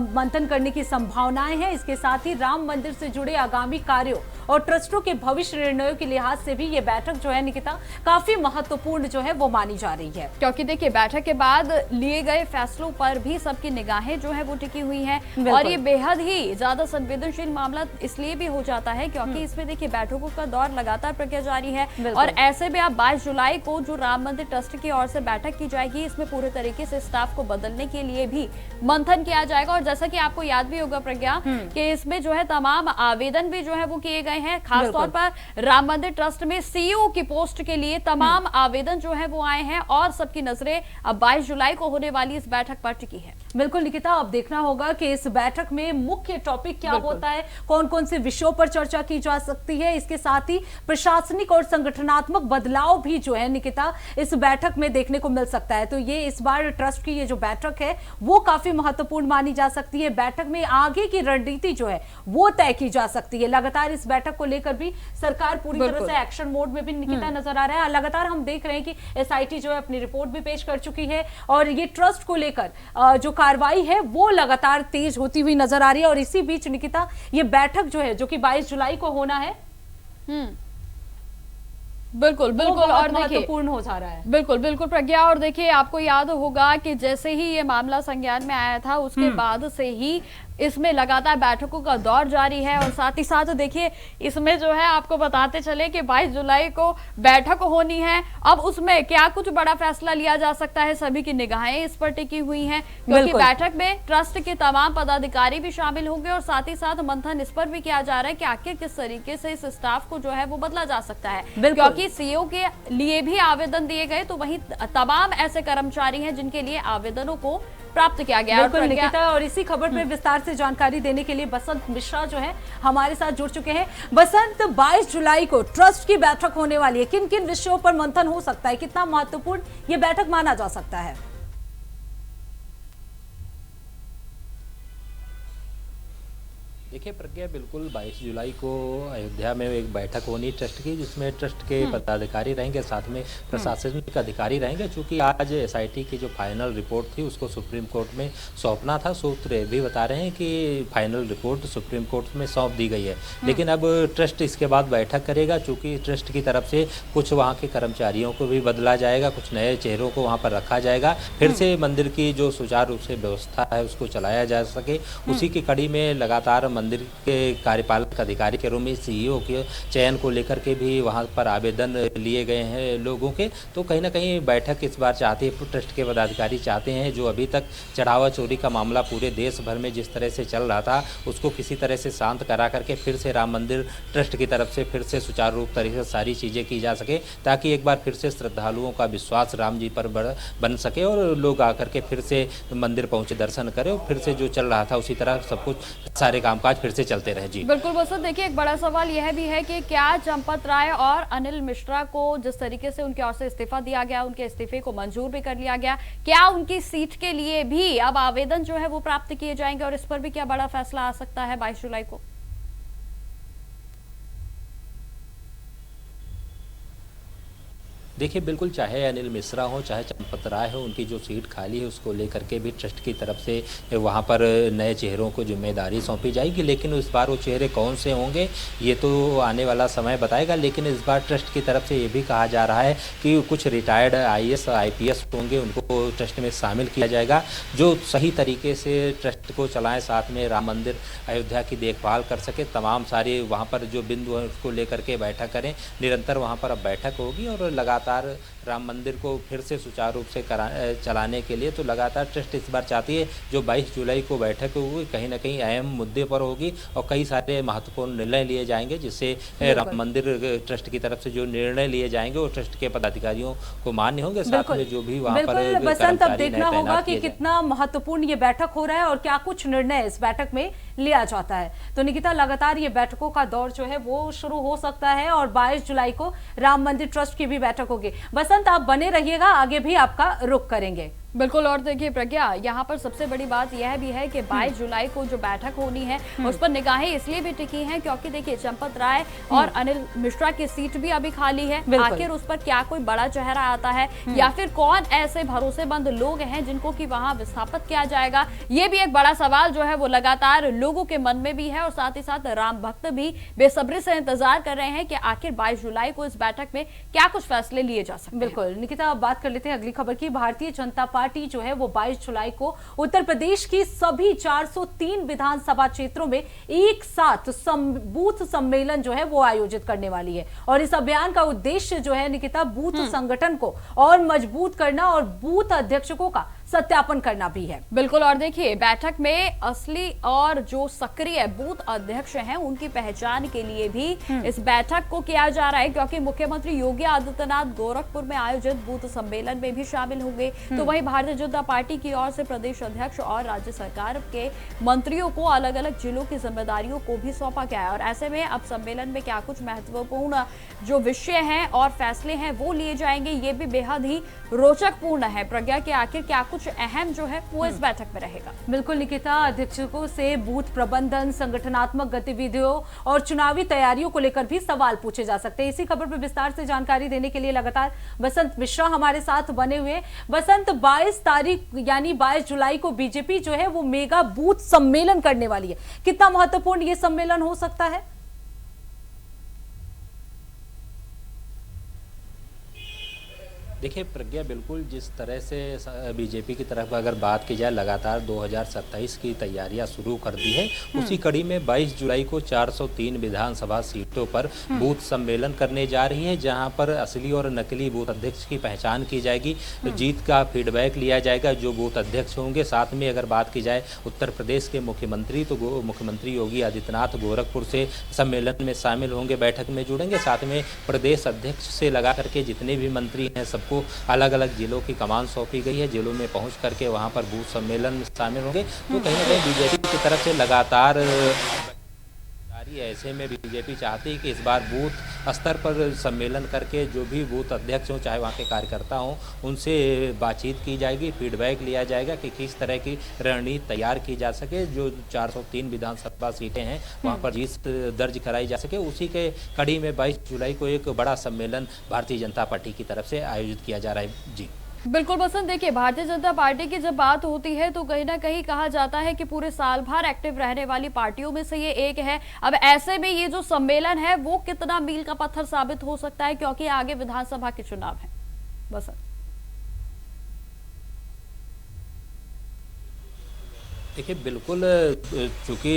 मंथन करने की संभावनाएं हैं। इसके साथ ही राम मंदिर से जुड़े आगामी कार्यों और ट्रस्टों के भविष्य निर्णयों के लिहाज से भी ये बैठक जो है निकिता काफी महत्वपूर्ण जो है वो मानी जा रही है,
क्योंकि देखिए बैठक के बाद लिए गए फैसलों पर भी सबकी निगाहें जो है वो टिकी हुई हैं और ये बेहद ही ज्यादा संवेदनशील मामला इसलिए भी हो जाता है क्योंकि इसमें देखिए बैठकों का दौर लगातार प्रक्रिया जारी है और ऐसे में अब 22 जुलाई को जो राम मंदिर ट्रस्ट की ओर से बैठक की जाएगी, इसमें पूरे तरीके से स्टाफ को बदलने के लिए भी मंथन किया जाएगा। और जैसा कि आपको याद भी होगा प्रज्ञा कि इसमें जो है तमाम आवेदन भी जो है वो किए गए हैं, खासतौर पर राम मंदिर ट्रस्ट में सीईओ की पोस्ट के लिए तमाम आवेदन जो है वो आए हैं और सबकी नजरें अब 22 जुलाई को होने वाली इस बैठक पर टिकी है।
बिल्कुल निकिता, अब देखना होगा कि इस बैठक में मुख्य टॉपिक क्या होता है, कौन कौन से विषयों पर चर्चा की जा सकती है। इसके साथ ही प्रशासनिक और संगठनात्मक बदलाव भी जो है निकिता इस बैठक में देखने को मिल सकता है। तो ये इस बार ट्रस्ट की ये जो बैठक है वो काफी महत्वपूर्ण मानी जा सकती है। बैठक में आगे की रणनीति जो है वो तय की जा सकती है। लगातार इस बैठक को लेकर भी सरकार पूरी तरह से एक्शन मोड में भी निकिता नजर आ रहा है। लगातार हम देख रहे हैं कि एसआईटी जो है अपनी रिपोर्ट भी पेश कर चुकी है और ये ट्रस्ट को लेकर जो कार्रवाई है वो लगातार तेज होती हुई नजर आ रही है। और इसी बीच निकिता ये बैठक जो है जो कि 22 जुलाई को होना है,
बिल्कुल बिल्कुल, और देखिए
महत्वपूर्ण हो जा रहा है।
बिल्कुल बिल्कुल प्रज्ञा, और देखिए आपको याद होगा कि जैसे ही ये मामला संज्ञान में आया था उसके बाद से ही इसमें लगातार बैठकों का दौर जारी है। और साथ ही साथ देखिए इसमें जो है आपको बताते चले कि 22 जुलाई को बैठक होनी है। अब उसमें क्या कुछ बड़ा फैसला लिया जा सकता है, सभी की निगाहें इस पर टिकी हुई हैं, क्योंकि बैठक में ट्रस्ट के तमाम पदाधिकारी भी शामिल होंगे और साथ ही साथ मंथन इस पर भी किया जा रहा है कि आखिर किस तरीके से इस स्टाफ को जो है वो बदला जा सकता है, क्योंकि सीईओ के लिए भी आवेदन दिए गए, तो वहीं तमाम ऐसे कर्मचारी हैं जिनके लिए आवेदनों को प्राप्त किया गया।
बिल्कुल निकिता, और इसी खबर पे विस्तार से जानकारी देने के लिए बसंत मिश्रा जो है हमारे साथ जुड़ चुके हैं। बसंत, 22 जुलाई को ट्रस्ट की बैठक होने वाली है, किन किन विषयों पर मंथन हो सकता है, कितना महत्वपूर्ण ये बैठक माना जा सकता है?
देखिए प्रज्ञा, बिल्कुल 22 जुलाई को अयोध्या में एक बैठक होनी ट्रस्ट की, जिसमें ट्रस्ट के पदाधिकारी रहेंगे, साथ में प्रशासनिक अधिकारी रहेंगे। चूंकि आज एसआईटी की जो फाइनल रिपोर्ट थी उसको सुप्रीम कोर्ट में सौंपना था, सूत्र ये भी बता रहे हैं कि फाइनल रिपोर्ट सुप्रीम कोर्ट में सौंप दी गई है। लेकिन अब ट्रस्ट इसके बाद बैठक करेगा, चूँकि ट्रस्ट की तरफ से कुछ वहाँ के कर्मचारियों को भी बदला जाएगा, कुछ नए चेहरों को वहाँ पर रखा जाएगा, फिर से मंदिर की जो सुचारू रूप से व्यवस्था है उसको चलाया जा सके। उसी की कड़ी में लगातार मंदिर के कार्यपालक अधिकारी के रूप में सीईओ के चयन को लेकर के भी वहां पर आवेदन लिए गए हैं लोगों के। तो कहीं ना कहीं बैठक इस बार चाहते हैं, ट्रस्ट के पदाधिकारी चाहते हैं, जो अभी तक चढ़ावा चोरी का मामला पूरे देश भर में जिस तरह से चल रहा था उसको किसी तरह से शांत करा करके फिर से राम मंदिर ट्रस्ट की तरफ से फिर से सुचारू रूप तरीके से सारी चीज़ें की जा सके, ताकि एक बार फिर से श्रद्धालुओं का विश्वास राम जी पर बन सके और लोग आकर के फिर से मंदिर पहुंचे, दर्शन करें और फिर से जो चल रहा था उसी तरह सब कुछ सारे कामकाज फिर से चलते रहे। जी
बिल्कुल बसंत, देखिए एक बड़ा सवाल यह भी है कि क्या चंपत राय और अनिल मिश्रा को जिस तरीके से उनकी ओर से इस्तीफा दिया गया, उनके इस्तीफे को मंजूर भी कर लिया गया, क्या उनकी सीट के लिए भी अब आवेदन जो है वो प्राप्त किए जाएंगे और इस पर भी क्या बड़ा फैसला आ सकता है 22 जुलाई को?
देखिए बिल्कुल, चाहे अनिल मिश्रा हो चाहे चंपत राय हो, उनकी जो सीट खाली है उसको लेकर के भी ट्रस्ट की तरफ से वहाँ पर नए चेहरों को जिम्मेदारी सौंपी जाएगी। लेकिन इस बार वो चेहरे कौन से होंगे ये तो आने वाला समय बताएगा। लेकिन इस बार ट्रस्ट की तरफ से ये भी कहा जा रहा है कि कुछ रिटायर्ड आईएएस आईपीएस होंगे, उनको ट्रस्ट में शामिल किया जाएगा, जो सही तरीके से ट्रस्ट को चलाएं, साथ में राम मंदिर अयोध्या की देखभाल कर सके, तमाम सारे वहाँ पर जो बिंदु हैं उसको लेकर के बैठक करें। निरंतर वहाँ पर अब बैठक होगी और लगातार राम मंदिर को फिर से सुचारू रूप से चलाने के लिए तो लगातार ट्रस्ट इस बार चाहती है जो 22 जुलाई को बैठक होगी कहीं ना कहीं अहम मुद्दे पर होगी और कई सारे महत्वपूर्ण निर्णय लिए जाएंगे, जिससे राम मंदिर ट्रस्ट की तरफ से जो निर्णय लिए जाएंगे वो ट्रस्ट के पदाधिकारियों को मान्य होंगे। साथ में जो भी वहाँ पर
बसंत, अब देखना होगा कि कितना महत्वपूर्ण ये बैठक हो रहा है और क्या कुछ निर्णय इस बैठक में लिया जाता है। तो निकिता, लगातार ये बैठकों का दौर जो है वो शुरू हो सकता है और 22 जुलाई को राम मंदिर ट्रस्ट की भी बैठक होगी। बसंत, आप बने रहिएगा, आगे भी आपका रुख करेंगे।
बिल्कुल, और देखिए प्रज्ञा, यहाँ पर सबसे बड़ी बात यह भी है कि 22 जुलाई को जो बैठक होनी है उस पर निगाहें इसलिए भी टिकी हैं क्योंकि देखिए चंपत राय और अनिल मिश्रा की सीट भी अभी खाली है। आखिर उस पर क्या कोई बड़ा चेहरा आता है या फिर कौन ऐसे भरोसेमंद लोग हैं जिनको कि वहां विस्थापित किया जाएगा, ये भी एक बड़ा सवाल जो है वो लगातार लोगों के मन में भी है। और साथ ही साथ राम भक्त भी बेसब्री से इंतजार कर रहे हैं कि आखिर 22 जुलाई को इस बैठक में क्या कुछ फैसले लिए जा सकते हैं।
बिल्कुल निकिता, अब बात कर लेते हैं अगली खबर की। भारतीय जनता पार्टी जो है वो 22 जुलाई को उत्तर प्रदेश की सभी 403 विधानसभा क्षेत्रों में एक साथ बूथ सम्मेलन जो है वो आयोजित करने वाली है। और इस अभियान का उद्देश्य जो है निकिता, बूथ संगठन को और मजबूत करना और बूथ अध्यक्षकों का सत्यापन करना भी है।
बिल्कुल, और देखिए बैठक में असली और जो सक्रिय बूथ अध्यक्ष हैं उनकी पहचान के लिए भी इस बैठक को किया जा रहा है, क्योंकि मुख्यमंत्री योगी आदित्यनाथ गोरखपुर में आयोजित बूथ सम्मेलन में भी शामिल होंगे। तो वहीं भारतीय जनता पार्टी की ओर से प्रदेश अध्यक्ष और राज्य सरकार के मंत्रियों को अलग अलग जिलों की जिम्मेदारियों को भी सौंपा गया है। और ऐसे में अब सम्मेलन में क्या कुछ महत्वपूर्ण जो विषय हैं और फैसले हैं वो लिए जाएंगे, ये भी बेहद ही रोचक पूर्ण है। प्रज्ञा के आखिर क्या कुछ अहम जो है वो इस बैठक में रहेगा?
बिल्कुल निकिता, अध्यक्षों से बूथ प्रबंधन, संगठनात्मक गतिविधियों और चुनावी तैयारियों को लेकर भी सवाल पूछे जा सकते हैं। इसी खबर पर विस्तार से जानकारी देने के लिए लगातार बसंत मिश्रा हमारे साथ बने हुए। बसंत, 22 तारीख यानी 22 जुलाई को बीजेपी जो है वो मेगा बूथ सम्मेलन करने वाली है। कितना महत्वपूर्ण ये सम्मेलन हो सकता है?
देखिए प्रज्ञा, बिल्कुल जिस तरह से बीजेपी की तरफ अगर बात की जाए, लगातार 2027 की तैयारियां शुरू कर दी है। उसी कड़ी में 22 जुलाई को 403 विधानसभा सीटों पर बूथ सम्मेलन करने जा रही है, जहां पर असली और नकली बूथ अध्यक्ष की पहचान की जाएगी। जीत का फीडबैक लिया जाएगा जो बूथ अध्यक्ष होंगे। साथ में अगर बात की जाए उत्तर प्रदेश के मुख्यमंत्री, तो मुख्यमंत्री योगी आदित्यनाथ गोरखपुर से सम्मेलन में शामिल होंगे, बैठक में जुड़ेंगे। साथ में प्रदेश अध्यक्ष से लगा करके जितने भी मंत्री हैं सबको अलग अलग जिलों की कमान सौंपी गई है। जिलों में पहुंच करके वहां पर बूथ सम्मेलन में शामिल होंगे। तो कहीं ना कहीं बीजेपी की तरफ से लगातार ऐसे में बीजेपी चाहती है कि इस बार बूथ स्तर पर सम्मेलन करके जो भी बूथ अध्यक्ष हों, चाहे वहाँ के कार्यकर्ता हों, उनसे बातचीत की जाएगी, फीडबैक लिया जाएगा कि किस तरह की रणनीति तैयार की जा सके। जो 403 विधानसभा सीटें हैं वहाँ पर जीत दर्ज कराई जा सके। उसी के कड़ी में 22 जुलाई को एक बड़ा सम्मेलन भारतीय जनता पार्टी की तरफ से आयोजित किया जा रहा है। जी
बिल्कुल बसंत, देखिए भारतीय जनता पार्टी की जब बात होती है तो कहीं ना कहीं कहा जाता है कि पूरे साल भर एक्टिव रहने वाली पार्टियों में से ये एक है। अब ऐसे में ये जो सम्मेलन है वो कितना मील का पत्थर साबित हो सकता है, क्योंकि आगे विधानसभा के चुनाव है। बसंत,
देखिए बिल्कुल, चूँकि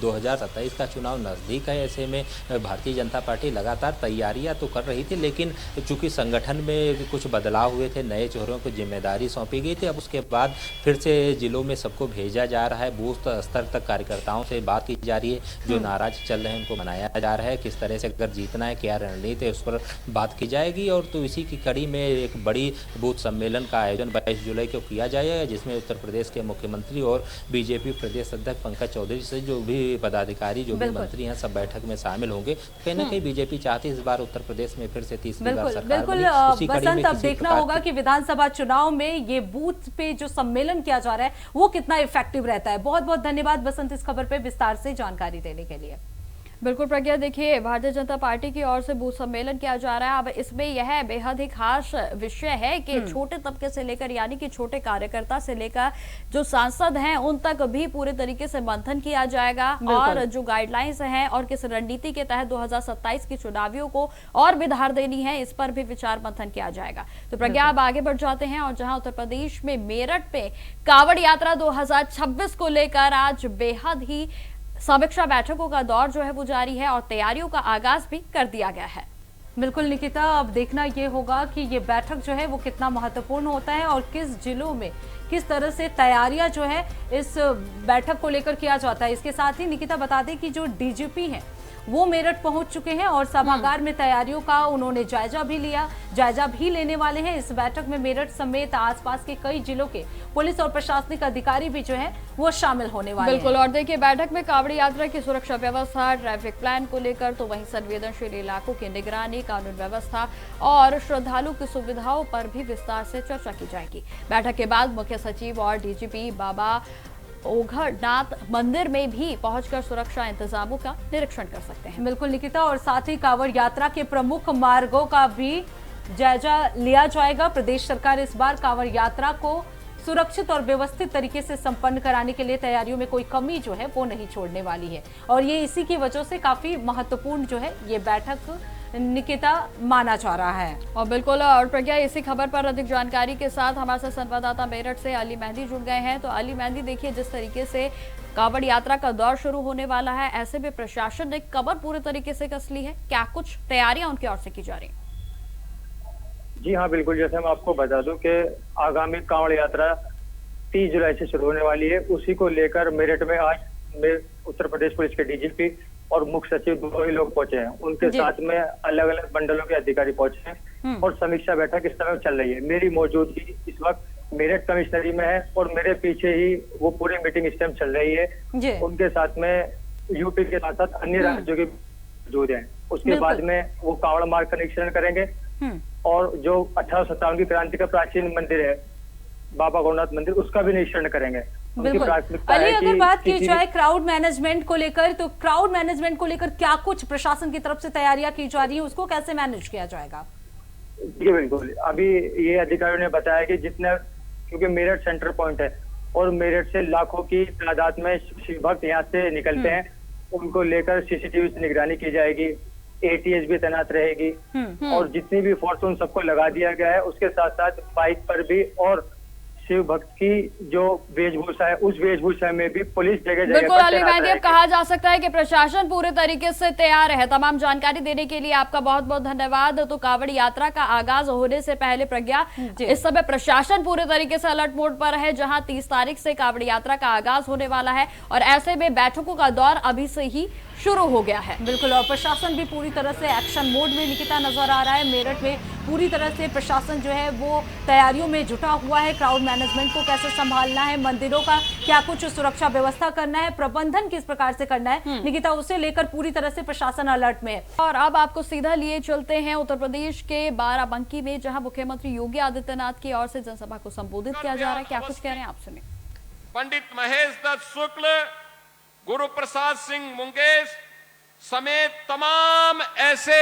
2027 का चुनाव नज़दीक है, ऐसे में भारतीय जनता पार्टी लगातार तैयारियां तो कर रही थी, लेकिन चूँकि संगठन में कुछ बदलाव हुए थे, नए चेहरों को जिम्मेदारी सौंपी गई थी। अब उसके बाद फिर से जिलों में सबको भेजा जा रहा है, बूथ स्तर तक कार्यकर्ताओं से बात की जा रही है। जो नाराज चल रहे हैं उनको मनाया जा रहा है, किस तरह से अगर जीतना है, क्या रणनीति है, उस पर बात की जाएगी। और तो इसी की कड़ी में एक बड़ी बूथ सम्मेलन का आयोजन 22 जुलाई को किया जाएगा, जिसमें उत्तर प्रदेश के मुख्यमंत्री और बीजेपी प्रदेश अध्यक्ष पंकज चौधरी से जो भी पदाधिकारी, जो भी मंत्री हैं, सब बैठक में शामिल होंगे। कहीं ना कहीं बीजेपी चाहती है इस बार उत्तर प्रदेश में फिर से तीसरी बार सरकार
बिल्कुल बसंत, अब देखना होगा कि विधानसभा चुनाव में ये बूथ पे जो सम्मेलन किया जा रहा है वो कितना इफेक्टिव रहता है। बहुत बहुत धन्यवाद बसंत इस खबर पे विस्तार से जानकारी देने के लिए।
बिल्कुल प्रज्ञा, देखिए भारतीय जनता पार्टी की ओर से बूथ सम्मेलन किया जा रहा है। अब इसमें यह बेहद ही खास विषय है कि छोटे तबके से लेकर यानी कि छोटे कार्यकर्ता से लेकर जो सांसद हैं उन तक भी पूरे तरीके से मंथन किया जाएगा, और जो गाइडलाइंस हैं और किस रणनीति के तहत 2027 की चुनावियों को और भी धार देनी है, इस पर भी विचार मंथन किया जाएगा। तो प्रज्ञा, अब आगे बढ़ जाते हैं और जहां उत्तर प्रदेश में मेरठ में कांवड़ यात्रा 2026 को लेकर आज बेहद ही समीक्षा बैठकों का दौर जो है वो जारी है और तैयारियों का आगाज भी कर दिया गया है।
बिल्कुल निकिता, अब देखना ये होगा कि ये बैठक जो है वो कितना महत्वपूर्ण होता है और किस जिलों में किस तरह से तैयारियां जो है इस बैठक को लेकर किया जाता है। इसके साथ ही निकिता बता दें कि जो डीजीपी हैं वो मेरठ पहुंच चुके हैं और सभागार में तैयारियों का उन्होंने जायजा भी लेने वाले हैं। इस बैठक में मेरठ समेत आसपास के कई जिलों के पुलिस और प्रशासनिक अधिकारी भी जो है वो शामिल होने वाले हैं।
बिल्कुल, और देखिए बैठक में कांवड़ यात्रा की सुरक्षा व्यवस्था, ट्रैफिक प्लान को लेकर, तो वहीं संवेदनशील इलाकों की निगरानी, कानून व्यवस्था और श्रद्धालु की सुविधाओं पर भी विस्तार से चर्चा की जाएगी। बैठक के बाद मुख्य सचिव और डीजीपी बाबा ओघड़नाथ मंदिर में भी पहुंचकर सुरक्षा इंतजामों का निरीक्षण कर सकते हैं।
बिल्कुल निकिता, और साथ ही कांवड़ यात्रा के प्रमुख मार्गों का भी जायजा लिया जाएगा। प्रदेश सरकार इस बार कांवड़ यात्रा को सुरक्षित और व्यवस्थित तरीके से संपन्न कराने के लिए तैयारियों में कोई कमी जो है वो नहीं छोड़ने वाली है, और ये इसी की वजह से काफी महत्वपूर्ण जो है ये बैठक निकिता माना जा रहा है।
और बिल्कुल, और प्रज्ञा, इसी खबर पर अधिक जानकारी के साथ हमारे साथ संवाददाता मेरठ से अली मेहंदी जुड़ गए हैं। तो अली मेहंदी, देखिए जिस तरीके से कांवड़ यात्रा का दौर शुरू होने वाला है, ऐसे में प्रशासन ने कमर पूरे तरीके से कस ली है, क्या कुछ तैयारियां उनकी ओर से की जा रही हैं?
जी हाँ, बिल्कुल, जैसे मैं आपको बता दूं कि आगामी कांवड़ यात्रा 30 जुलाई से शुरू होने वाली है। उसी को लेकर मेरठ में आज उत्तर प्रदेश पुलिस के डीजीपी और मुख्य सचिव दो ही लोग पहुंचे हैं। उनके साथ में अलग अलग मंडलों के अधिकारी पहुंचे हैं और समीक्षा बैठक इस समय चल रही है। मेरी मौजूदगी इस वक्त मेरठ कमिश्नरी में है और मेरे पीछे ही वो पूरी मीटिंग इस टाइम चल रही है। उनके साथ में यूपी के साथ साथ अन्य राज्यों के मौजूद हैं। उसके बाद में वो कावड़ मार्ग का निरीक्षण करेंगे और जो 1857 की क्रांति का प्राचीन मंदिर है बाबा गौरनाथ मंदिर, उसका भी निरीक्षण करेंगे।
बिल्कुल। अली, अगर बात की जाए क्राउड मैनेजमेंट को लेकर, तो क्राउड मैनेजमेंट को लेकर क्या कुछ प्रशासन की तरफ से तैयारियां की जा रही है, उसको कैसे मैनेज किया जाएगा?
जी बिल्कुल, अभी ये अधिकारियों ने बताया कि जितने, क्योंकि मेरठ सेंटर पॉइंट है और मेरठ से लाखों की तादाद में शिव भक्त यहाँ से निकलते हैं, उनको लेकर सीसीटीवी से निगरानी की जाएगी, एटीएस भी तैनात रहेगी और जितनी भी फोर्स उन सबको लगा दिया गया है। उसके साथ साथ बाइक पर भी और शिव भक्त की जो वेशभूषा है उस वेशभूषा में भी पुलिस जगह जगह
बिल्कुल अली मेहदी, अब कहा जा सकता है कि प्रशासन पूरे तरीके से तैयार है। तमाम जानकारी देने के लिए आपका बहुत बहुत धन्यवाद। तो कावड़ यात्रा का आगाज होने से पहले प्रज्ञा, इस समय प्रशासन पूरे तरीके से अलर्ट मोड पर है, जहां 30 तारीख से कावड़ यात्रा का आगाज होने वाला है और ऐसे में बैठकों का दौर अभी से ही शुरू हो गया है।
बिल्कुल, और प्रशासन भी पूरी तरह से एक्शन मोड में निकिता नजर आ रहा है। मेरठ में पूरी तरह से प्रशासन जो है वो तैयारियों में जुटा हुआ है। क्राउड मैनेजमेंट को कैसे संभालना है, मंदिरों का क्या कुछ सुरक्षा व्यवस्था करना है, प्रबंधन किस प्रकार से करना है, निकिता, उसे लेकर पूरी तरह से प्रशासन अलर्ट में है।
और अब आपको सीधा लिए चलते हैं उत्तर प्रदेश के बाराबंकी में, जहां मुख्यमंत्री योगी आदित्यनाथ की ओर से जनसभा को संबोधित किया जा रहा है। क्या कुछ कह रहे हैं, आप सुनिए।
पंडित महेश दत्त शुक्ल, गुरु प्रसाद सिंह मुंगेश समेत तमाम ऐसे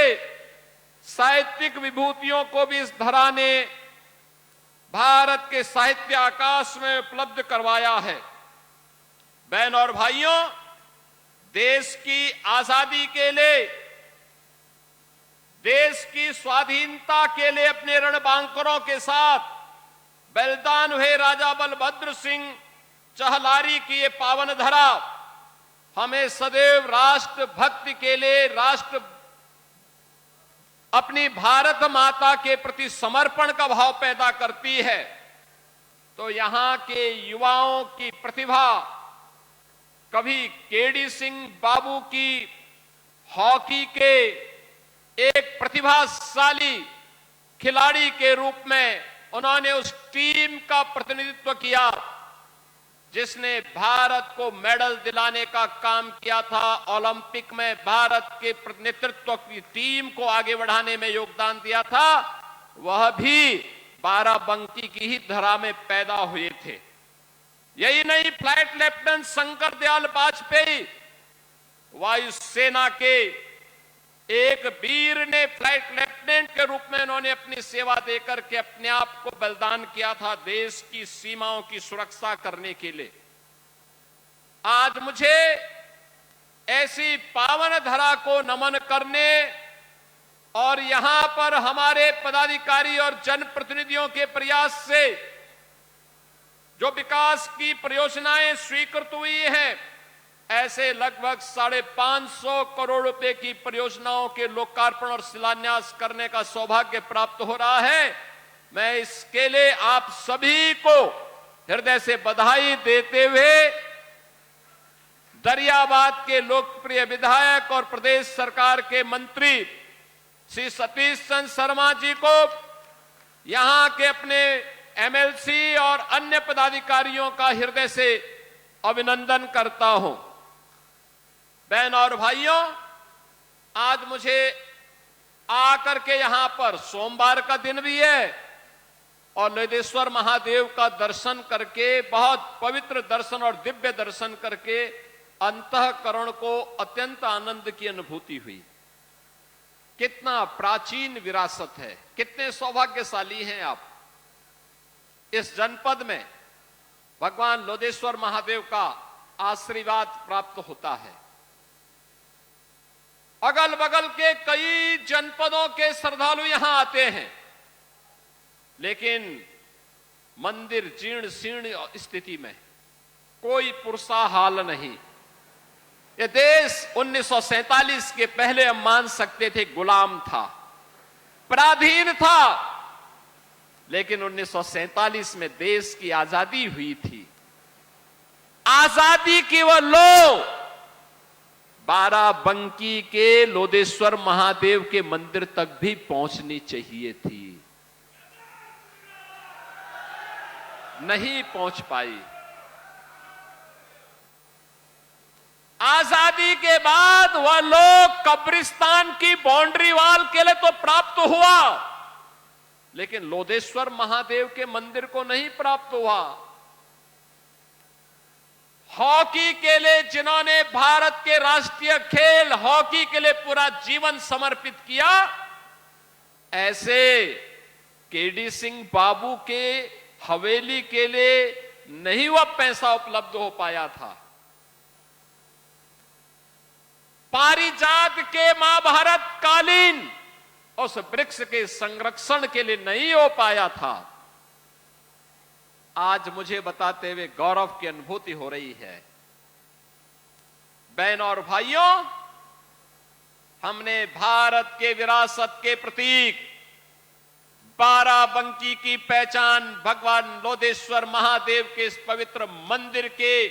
साहित्यिक विभूतियों को भी इस धरा ने भारत के साहित्य आकाश में उपलब्ध करवाया है। बहन और भाइयों, देश की आजादी के लिए, देश की स्वाधीनता के लिए अपने रणबांकुरों के साथ बलिदान हुए राजा बलभद्र सिंह चहलारी की ये पावन धरा हमें सदैव राष्ट्र भक्ति के लिए, राष्ट्र अपनी भारत माता के प्रति समर्पण का भाव पैदा करती है। तो यहां के युवाओं की प्रतिभा, कभी केडी सिंह बाबू की हॉकी के एक प्रतिभाशाली खिलाड़ी के रूप में उन्होंने उस टीम का प्रतिनिधित्व किया जिसने भारत को मेडल दिलाने का काम किया था। ओलंपिक में भारत के नेतृत्व की टीम को आगे बढ़ाने में योगदान दिया था। वह भी बाराबंकी की ही धरा में पैदा हुए थे। यही नहीं, फ्लाइट लेफ्टिनेंट शंकर दयाल वाजपेयी, वायुसेना के एक वीर ने फ्लाइट लेफ्टिनेंट के रूप में उन्होंने अपनी सेवा देकर के अपने आप को बलिदान किया था देश की सीमाओं की सुरक्षा करने के लिए। आज मुझे ऐसी पावन धरा को नमन करने और यहां पर हमारे पदाधिकारी और जनप्रतिनिधियों के प्रयास से जो विकास की परियोजनाएं स्वीकृत हुई हैं, ऐसे लगभग 550 करोड़ रुपए की परियोजनाओं के लोकार्पण और शिलान्यास करने का सौभाग्य प्राप्त हो रहा है। मैं इसके लिए आप सभी को हृदय से बधाई देते हुए दरियाबाद के लोकप्रिय विधायक और प्रदेश सरकार के मंत्री श्री सतीश चंद्र शर्मा जी को, यहां के अपने एमएलसी और अन्य पदाधिकारियों का हृदय से अभिनंदन करता हूं। बहन और भाइयों, आज मुझे आकर के यहां पर, सोमवार का दिन भी है और ललितेश्वर महादेव का दर्शन करके, बहुत पवित्र दर्शन और दिव्य दर्शन करके अंतःकरण को अत्यंत आनंद की अनुभूति हुई। कितना प्राचीन विरासत है, कितने सौभाग्यशाली हैं आप। इस जनपद में भगवान ललितेश्वर महादेव का आशीर्वाद प्राप्त होता है। अगल बगल के कई जनपदों के श्रद्धालु यहां आते हैं, लेकिन मंदिर जीर्ण शीर्ण स्थिति में, कोई पुरसा हाल नहीं। यह देश 1947 के पहले हम मान सकते थे गुलाम था, पराधीन था। लेकिन 1947 में देश की आजादी हुई थी। आजादी की वो लो बाराबंकी के लोदेश्वर महादेव के मंदिर तक भी पहुंचनी चाहिए थी, नहीं पहुंच पाई। आजादी के बाद वह लोग कब्रिस्तान की बाउंड्री वाल के लिए तो प्राप्त हुआ, लेकिन लोदेश्वर महादेव के मंदिर को नहीं प्राप्त हुआ। हॉकी के लिए जिन्होंने भारत के राष्ट्रीय खेल हॉकी के लिए पूरा जीवन समर्पित किया, ऐसे केडी सिंह बाबू के हवेली के लिए नहीं वह पैसा उपलब्ध हो पाया था। पारिजात के महाभारत कालीन उस वृक्ष के संरक्षण के लिए नहीं हो पाया था। आज मुझे बताते हुए गौरव की अनुभूति हो रही है। बहनों और भाइयों, हमने भारत के विरासत के प्रतीक बाराबंकी की पहचान भगवान लोदेश्वर महादेव के इस पवित्र मंदिर के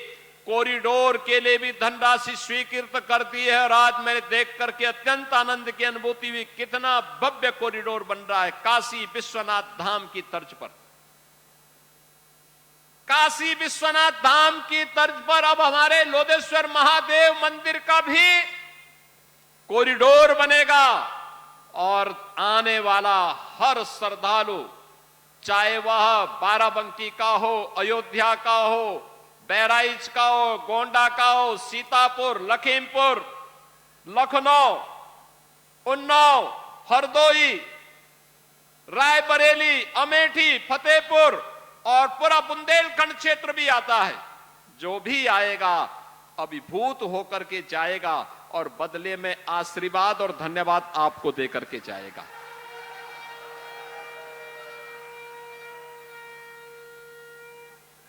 कॉरिडोर के लिए भी धनराशि स्वीकृत कर दी है। और आज मैंने देख करके अत्यंत आनंद की अनुभूति हुई, कितना भव्य कॉरिडोर बन रहा है काशी विश्वनाथ धाम की तर्ज पर। काशी विश्वनाथ धाम की तर्ज पर अब हमारे लोदेश्वर महादेव मंदिर का भी कॉरिडोर बनेगा और आने वाला हर श्रद्धालु, चाहे वह बाराबंकी का हो, अयोध्या का हो, बहराइच का हो, गोंडा का हो, सीतापुर, लखीमपुर, लखनऊ, उन्नाव, हरदोई, रायबरेली, अमेठी, फतेहपुर और पूरा बुंदेलखंड क्षेत्र भी आता है। जो भी आएगा अभिभूत होकर के जाएगा और बदले में आशीर्वाद और धन्यवाद आपको देकर के जाएगा।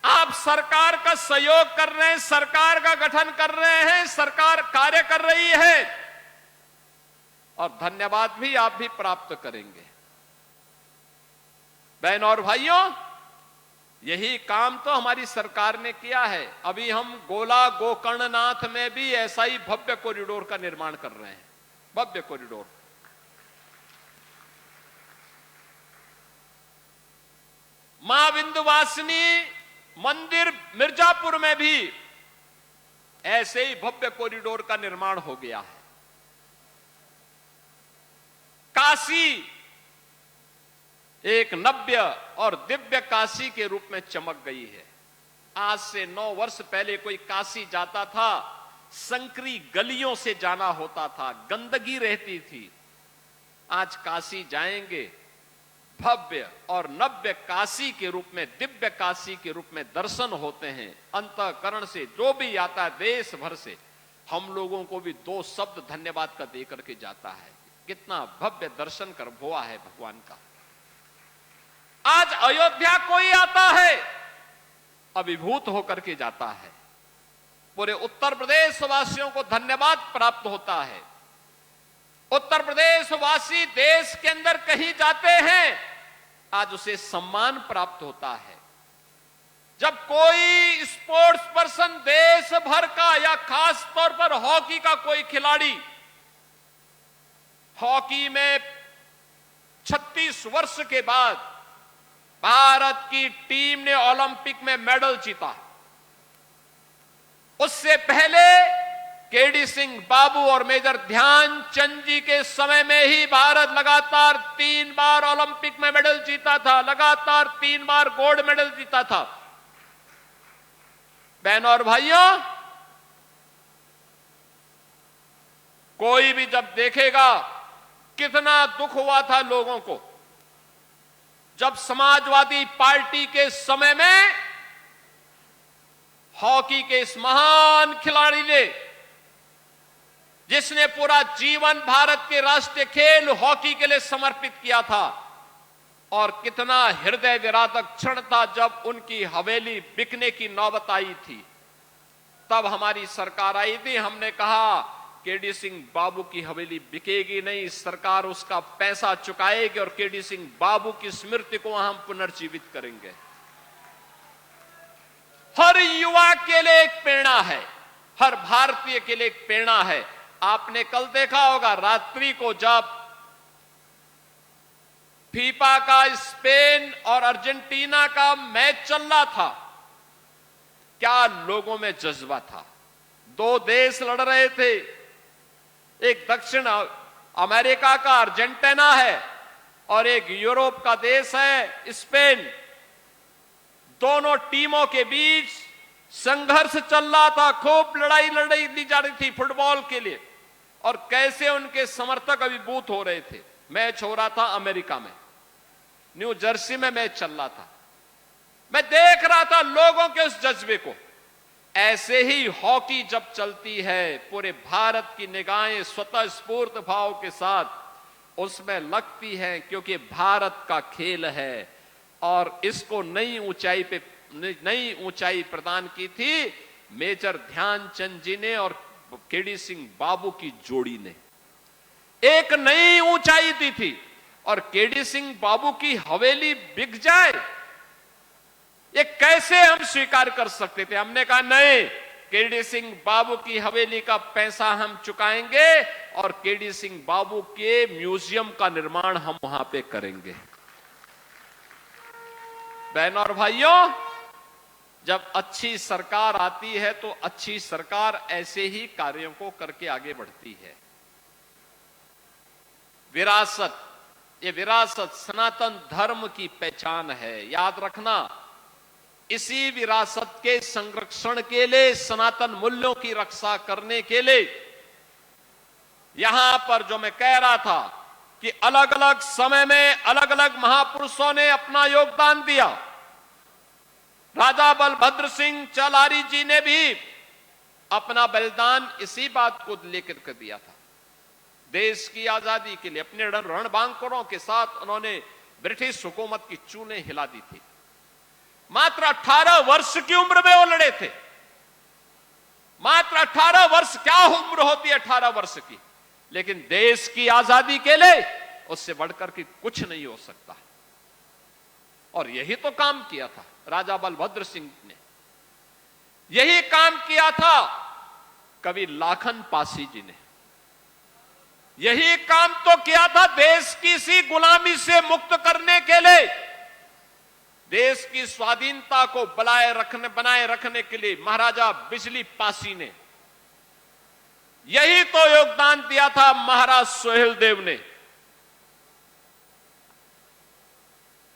आप सरकार का सहयोग कर रहे हैं, सरकार का गठन कर रहे हैं, सरकार कार्य कर रही है और धन्यवाद भी आप भी प्राप्त करेंगे। बहनों और भाइयों, यही काम तो हमारी सरकार ने किया है। अभी हम गोला गोकर्णनाथ में भी ऐसा ही भव्य कॉरिडोर का निर्माण कर रहे हैं, भव्य कॉरिडोर। मां विंध्यवासिनी मंदिर मिर्जापुर में भी ऐसे ही भव्य कॉरिडोर का निर्माण हो गया है। काशी एक नव्य और दिव्य काशी के रूप में चमक गई है। आज से 9 वर्ष पहले कोई काशी जाता था, संकरी गलियों से जाना होता था, गंदगी रहती थी। आज काशी जाएंगे, भव्य और नव्य काशी के रूप में, दिव्य काशी के रूप में दर्शन होते हैं। अंतःकरण से जो भी आता है देश भर से, हम लोगों को भी 2 शब्द धन्यवाद का दे करके जाता है। कितना भव्य दर्शन कर हुआ है भगवान का। आज अयोध्या कोई आता है, अभिभूत होकर के जाता है। पूरे उत्तर प्रदेश वासियों को धन्यवाद प्राप्त होता है। उत्तर प्रदेश वासी देश के अंदर कहीं जाते हैं, आज उसे सम्मान प्राप्त होता है। जब कोई स्पोर्ट्स पर्सन देश भर का या खास तौर पर हॉकी का कोई खिलाड़ी, हॉकी में 36 वर्ष के बाद भारत की टीम ने ओलंपिक में मेडल जीता। उससे पहले केडी सिंह बाबू और मेजर ध्यानचंद जी के समय में ही भारत लगातार 3 बार ओलंपिक में मेडल जीता था, लगातार 3 बार गोल्ड मेडल जीता था। बहनों और भाइयों, कोई भी जब देखेगा कितना दुख हुआ था लोगों को जब समाजवादी पार्टी के समय में हॉकी के इस महान खिलाड़ी ने, जिसने पूरा जीवन भारत के राष्ट्रीय खेल हॉकी के लिए समर्पित किया था, और कितना हृदय विदारक क्षण था जब उनकी हवेली बिकने की नौबत आई थी। तब हमारी सरकार आई थी, हमने कहा केडी सिंह बाबू की हवेली बिकेगी नहीं, सरकार उसका पैसा चुकाएगी और केडी सिंह बाबू की स्मृति को हम पुनर्जीवित करेंगे। हर युवा के लिए एक प्रेरणा है, हर भारतीय के लिए एक प्रेरणा है। आपने कल देखा होगा रात्रि को जब फीफा का स्पेन और अर्जेंटीना का मैच चल रहा था, क्या लोगों में जज्बा था। दो देश लड़ रहे थे, एक दक्षिण अमेरिका का अर्जेंटीना है और एक यूरोप का देश है स्पेन। दोनों टीमों के बीच संघर्ष चल रहा था, खूब लड़ाई ली जा रही थी फुटबॉल के लिए, और कैसे उनके समर्थक अभिभूत हो रहे थे। मैच हो रहा था अमेरिका में, न्यू जर्सी में मैच चल रहा था। मैं देख रहा था लोगों के उस जज्बे को। ऐसे ही हॉकी जब चलती है, पूरे भारत की निगाहें स्वतः स्फूर्त भाव के साथ उसमें लगती हैं, क्योंकि भारत का खेल है और इसको नई ऊंचाई प्रदान की थी मेजर ध्यानचंद जी ने और केडी सिंह बाबू की जोड़ी ने। एक नई ऊंचाई दी थी, और केडी सिंह बाबू की हवेली बिक जाए ये कैसे हम स्वीकार कर सकते थे। हमने कहा नहीं, केडी सिंह बाबू की हवेली का पैसा हम चुकाएंगे और केडी सिंह बाबू के म्यूजियम का निर्माण हम वहां पे करेंगे। बहनों और भाइयों, जब अच्छी सरकार आती है तो अच्छी सरकार ऐसे ही कार्यों को करके आगे बढ़ती है। विरासत, ये विरासत सनातन धर्म की पहचान है। याद रखना, इसी विरासत के संरक्षण के लिए, सनातन मूल्यों की रक्षा करने के लिए यहां पर जो मैं कह रहा था कि अलग अलग समय में अलग अलग महापुरुषों ने अपना योगदान दिया। राजा बलभद्र सिंह चलारी जी ने भी अपना बलिदान इसी बात को लेकर के दिया था। देश की आजादी के लिए अपने रणबांकुरों के साथ उन्होंने ब्रिटिश हुकूमत की चूलें हिला दी थी। मात्र 18 वर्ष की उम्र में वो लड़े थे। मात्र 18 वर्ष, क्या उम्र होती है 18 वर्ष की, लेकिन देश की आजादी के लिए उससे बढ़कर के कुछ नहीं हो सकता। और यही तो काम किया था राजा बलभद्र सिंह ने, यही काम किया था कवि लाखन पासी जी ने, यही काम तो किया था देश की इसी गुलामी से मुक्त करने के लिए, देश की स्वाधीनता को बनाए रखने के लिए महाराजा बिजली पासी ने। यही तो योगदान दिया था महाराज सोहेलदेव ने,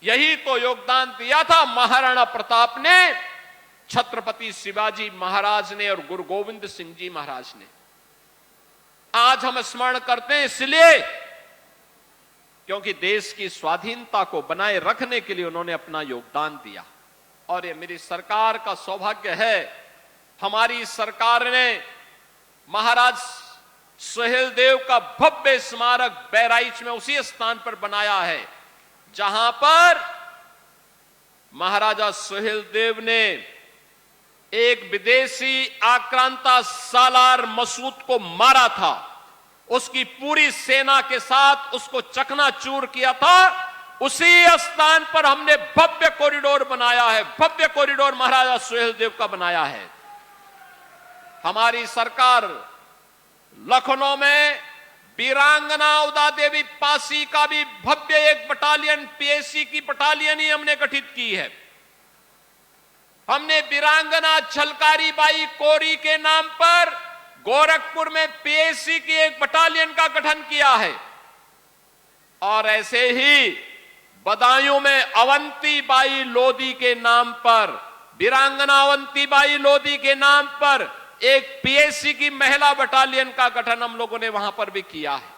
यही तो योगदान दिया था महाराणा प्रताप ने, छत्रपति शिवाजी महाराज ने और गुरु गोविंद सिंह जी महाराज ने। आज हम स्मरण करते हैं इसलिए क्योंकि देश की स्वाधीनता को बनाए रखने के लिए उन्होंने अपना योगदान दिया। और ये मेरी सरकार का सौभाग्य है, हमारी सरकार ने महाराज सोहेलदेव का भव्य स्मारक बहराइच में उसी स्थान पर बनाया है जहां पर महाराजा सोहेलदेव ने एक विदेशी आक्रांता सालार मसूद को मारा था, उसकी पूरी सेना के साथ उसको चकनाचूर किया था। उसी स्थान पर हमने भव्य कॉरिडोर बनाया है, भव्य कॉरिडोर महाराजा सोहेलदेव का बनाया है। हमारी सरकार लखनऊ में वीरांगना उदा देवी पासी का भी भव्य एक बटालियन, पीएसी की बटालियन ही हमने गठित की है। हमने वीरांगना छलकारी बाई कोरी के नाम पर गोरखपुर में पीएसी की एक बटालियन का गठन किया है। और ऐसे ही बदायूं में अवंती बाई लोधी के नाम पर, वीरांगना अवंती बाई लोधी के नाम पर एक पीएसी की महिला बटालियन का गठन हम लोगों ने वहां पर भी किया है।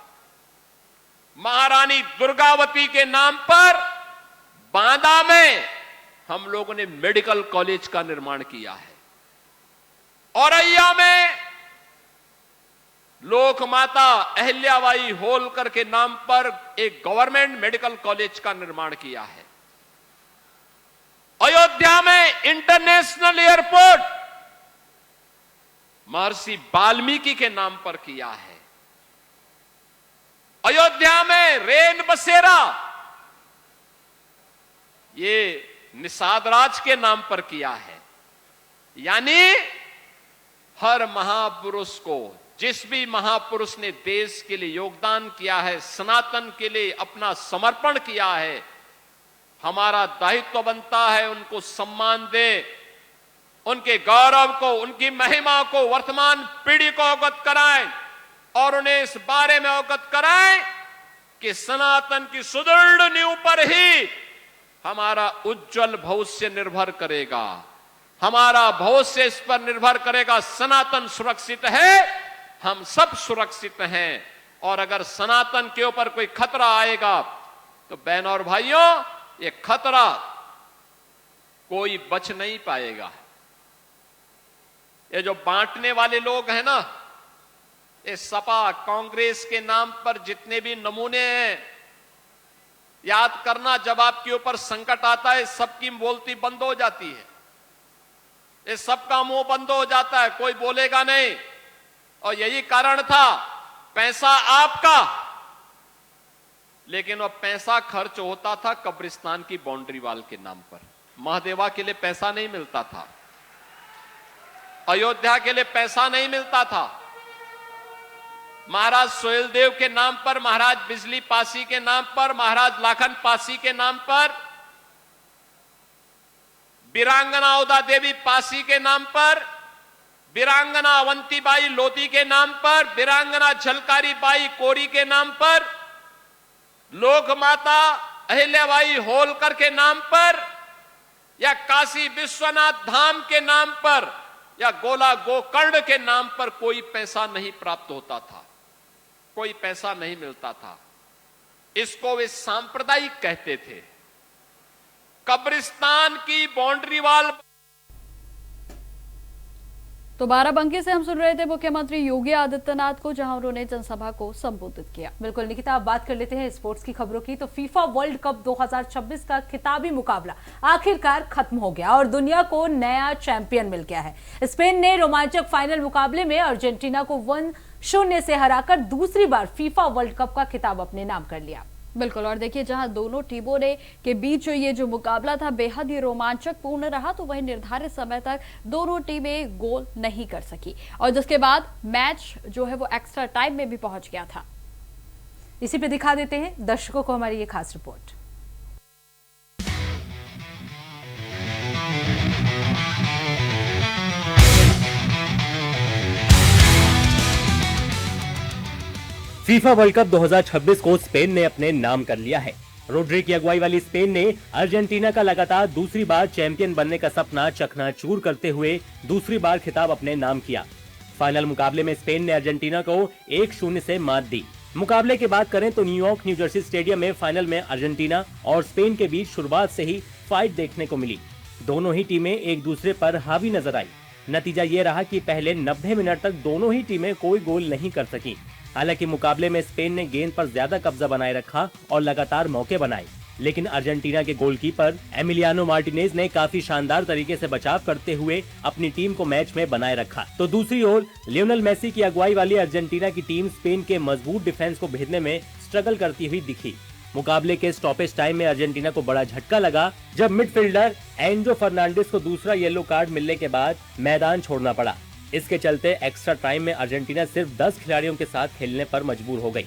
महारानी दुर्गावती के नाम पर बांदा में हम लोगों ने मेडिकल कॉलेज का निर्माण किया है। औरैया में लोकमाता अहिल्याबाई होलकर के नाम पर एक गवर्नमेंट मेडिकल कॉलेज का निर्माण किया है। अयोध्या में इंटरनेशनल एयरपोर्ट महर्षि वाल्मीकि के नाम पर किया है। अयोध्या में रेन बसेरा ये निषाद राज के नाम पर किया है। यानी हर महापुरुष को, जिस भी महापुरुष ने देश के लिए योगदान किया है, सनातन के लिए अपना समर्पण किया है, हमारा दायित्व बनता है उनको सम्मान दें, उनके गौरव को, उनकी महिमा को वर्तमान पीढ़ी को अवगत कराएं और उन्हें इस बारे में अवगत कराएं कि सनातन की सुदृढ़ नींव पर ही हमारा उज्जवल भविष्य निर्भर करेगा। हमारा भविष्य इस पर निर्भर करेगा। सनातन सुरक्षित है, हम सब सुरक्षित हैं। और अगर सनातन के ऊपर कोई खतरा आएगा तो बहनों और भाइयों, ये खतरा कोई बच नहीं पाएगा। ये जो बांटने वाले लोग हैं ना, ये सपा कांग्रेस के नाम पर जितने भी नमूने हैं, याद करना जब आपके ऊपर संकट आता है सबकी बोलती बंद हो जाती है, ये सबका मुंह बंद हो जाता है, कोई बोलेगा नहीं। और यही कारण था, पैसा आपका, लेकिन वह पैसा खर्च होता था कब्रिस्तान की बाउंड्री वाल के नाम पर। महादेवा के लिए पैसा नहीं मिलता था, अयोध्या के लिए पैसा नहीं मिलता था, महाराज सोहेलदेव के नाम पर, महाराज बिजली पासी के नाम पर, महाराज लाखन पासी के नाम पर, वीरांगना उदा देवी पासी के नाम पर, वीरांगना अवंतीबाई लोधी के नाम पर, वीरांगना झलकारी बाई कोरी के नाम पर, लोक माता अहिल्याबाई होलकर के नाम पर, या काशी विश्वनाथ धाम के नाम पर, या गोला गोकर्ण के नाम पर कोई पैसा नहीं प्राप्त होता था, कोई पैसा नहीं मिलता था। इसको वे सांप्रदायिक कहते थे। कब्रिस्तान की बाउंड्री वाल।
तो बाराबंकी से हम सुन रहे थे मुख्यमंत्री योगी आदित्यनाथ को, जहां उन्होंने जनसभा को संबोधित किया।
बिल्कुल निकिता, आप बात कर लेते हैं स्पोर्ट्स की खबरों की। तो फीफा वर्ल्ड कप 2026 का खिताबी मुकाबला आखिरकार खत्म हो गया और दुनिया को नया चैंपियन मिल गया है। स्पेन ने रोमांचक फाइनल मुकाबले में अर्जेंटीना को 1-0 से हराकर दूसरी बार फीफा वर्ल्ड कप का खिताब अपने नाम कर लिया।
बिल्कुल, और देखिए जहां दोनों टीमों ने के बीच ये जो मुकाबला था बेहद ही रोमांचक पूर्ण रहा, तो वही निर्धारित समय तक दोनों टीमें गोल नहीं कर सकी और जिसके बाद मैच जो है वो एक्स्ट्रा टाइम में भी पहुंच गया था।
इसी पे दिखा देते हैं दर्शकों को हमारी ये खास रिपोर्ट।
फीफा वर्ल्ड कप 2026 को स्पेन ने अपने नाम कर लिया है। रोड्री की अगुवाई वाली स्पेन ने अर्जेंटीना का लगातार दूसरी बार चैंपियन बनने का सपना चकनाचूर करते हुए दूसरी बार खिताब अपने नाम किया। फाइनल मुकाबले में स्पेन ने अर्जेंटीना को 1-0 से मात दी। मुकाबले की बात करें तो न्यूयॉर्क न्यू जर्सी स्टेडियम में फाइनल में अर्जेंटीना और स्पेन के बीच शुरुआत से ही फाइट देखने को मिली। दोनों ही टीमें एक दूसरे पर हावी नजर आई। नतीजा ये रहा कि पहले 90 मिनट तक दोनों ही टीमें कोई गोल नहीं कर सकी। हालांकि मुकाबले में स्पेन ने गेंद पर ज्यादा कब्जा बनाए रखा और लगातार मौके बनाए, लेकिन अर्जेंटीना के गोलकीपर एमिलियानो मार्टिनेज ने काफी शानदार तरीके से बचाव करते हुए अपनी टीम को मैच में बनाए रखा। तो दूसरी ओर लियोनेल मेसी की अगुवाई वाली अर्जेंटीना की टीम स्पेन के मजबूत डिफेंस को भेदने में स्ट्रगल करती हुई दिखी। मुकाबले के स्टॉपेज टाइम में अर्जेंटीना को बड़ा झटका लगा जब मिडफील्डर एंजो फर्नांडिस को दूसरा येलो कार्ड मिलने के बाद मैदान छोड़ना पड़ा। इसके चलते एक्स्ट्रा टाइम में अर्जेंटीना सिर्फ 10 खिलाड़ियों के साथ खेलने पर मजबूर हो गई,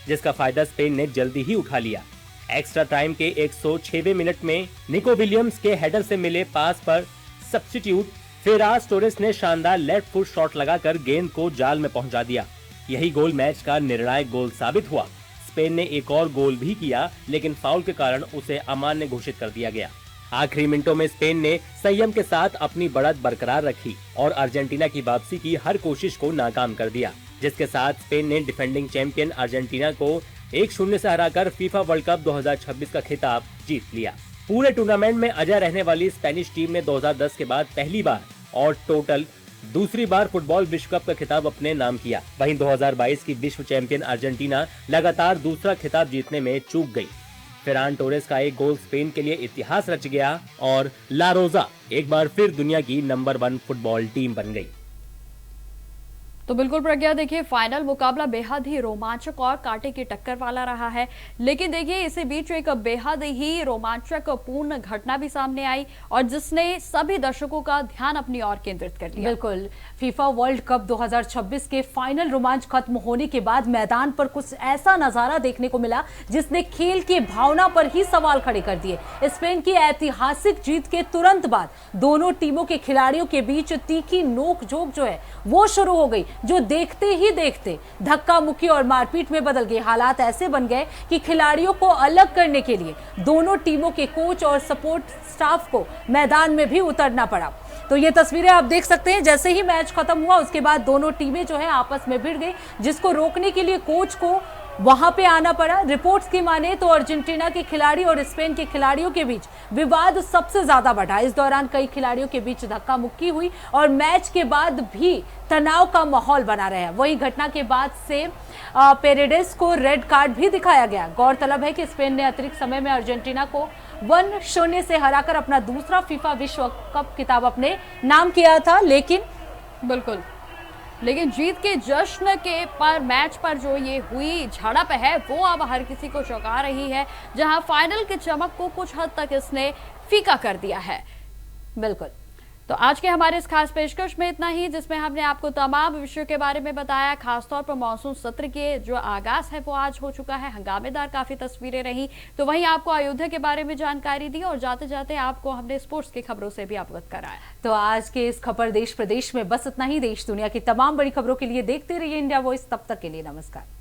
जिसका फायदा स्पेन ने जल्दी ही उठा लिया। एक्स्ट्रा टाइम के 106वें मिनट में निको विलियम्स के हेडर से मिले पास पर सब्स्टिट्यूट फेराज टोरेस ने शानदार लेफ्ट फुट शॉट लगाकर गेंद को जाल में पहुंचा दिया। यही गोल मैच का निर्णायक गोल साबित हुआ। स्पेन ने एक और गोल भी किया, लेकिन फाउल के कारण उसे अमान्य घोषित कर दिया गया। आखिरी मिनटों में स्पेन ने संयम के साथ अपनी बढ़त बरकरार रखी और अर्जेंटीना की वापसी की हर कोशिश को नाकाम कर दिया, जिसके साथ स्पेन ने डिफेंडिंग चैंपियन अर्जेंटीना को 1-0 से हराकर फीफा वर्ल्ड कप 2026 का खिताब जीत लिया। पूरे टूर्नामेंट में अजय रहने वाली स्पेनिश टीम ने 2010 के बाद पहली बार और टोटल दूसरी बार फुटबॉल विश्व कप का खिताब अपने नाम किया। वहीं 2022 की विश्व चैंपियन अर्जेंटीना लगातार दूसरा खिताब जीतने में चूक गई। फेरान टोरेस का एक गोल स्पेन के लिए इतिहास रच गया और ला रोजा एक बार फिर दुनिया की नंबर 1 फुटबॉल टीम बन गई।
तो बिल्कुल प्रज्ञा, देखिए फाइनल मुकाबला बेहद ही रोमांचक और कांटे की टक्कर वाला रहा है, लेकिन देखिए इसी बीच एक बेहद ही रोमांचक पूर्ण घटना भी सामने आई और जिसने सभी दर्शकों का ध्यान अपनी ओर केंद्रित कर लिया।
बिल्कुल, फीफा वर्ल्ड कप 2026 के फाइनल रोमांच खत्म होने के बाद मैदान पर कुछ ऐसा नजारा देखने को मिला जिसने खेल की भावना पर ही सवाल खड़े कर दिए। स्पेन की ऐतिहासिक जीत के तुरंत बाद दोनों टीमों के खिलाड़ियों के बीच तीखी नोक-झोंक जो है वो शुरू हो गई, जो देखते ही देखते धक्का मुक्की और मारपीट में बदल गई। हालात ऐसे बन गए कि खिलाड़ियों को अलग करने के लिए दोनों टीमों के कोच और सपोर्ट स्टाफ को मैदान में भी उतरना पड़ा। तो ये तस्वीरें आप देख सकते हैं, जैसे ही मैच खत्म हुआ उसके बाद दोनों टीमें जो है आपस में भिड़ गई, जिसको रोकने के लिए कोच को वहां पे आना पड़ा। रिपोर्ट्स की माने तो अर्जेंटीना के खिलाड़ी और स्पेन के खिलाड़ियों के बीच विवाद सबसे ज्यादा बढ़ा। इस दौरान कई खिलाड़ियों के बीच धक्का मुक्की हुई और मैच के बाद भी तनाव का माहौल बना रहा। वहीं घटना के बाद से पेरेडेस को रेड कार्ड भी दिखाया गया। गौरतलब है कि स्पेन ने अतिरिक्त समय में अर्जेंटीना को 1-0 से हराकर अपना दूसरा फीफा विश्व कप खिताब अपने नाम किया था,
लेकिन जीत के जश्न के पर मैच पर जो ये हुई झड़प है वो अब हर किसी को चौंका रही है, जहां फाइनल की चमक को कुछ हद तक इसने फीका कर दिया है।
बिल्कुल,
तो आज के हमारे इस खास पेशकश में इतना ही, जिसमें हमने आपको तमाम विषयों के बारे में बताया। खासतौर पर मानसून सत्र के जो आगाज है वो आज हो चुका है, हंगामेदार काफी तस्वीरें रही। तो वहीं आपको अयोध्या के बारे में जानकारी दी और जाते जाते आपको हमने स्पोर्ट्स की खबरों से भी अवगत कराया।
तो आज के इस खबर देश प्रदेश में बस इतना ही। देश दुनिया की तमाम बड़ी खबरों के लिए देखते रहिए इंडिया वॉइस। तब तक के लिए नमस्कार।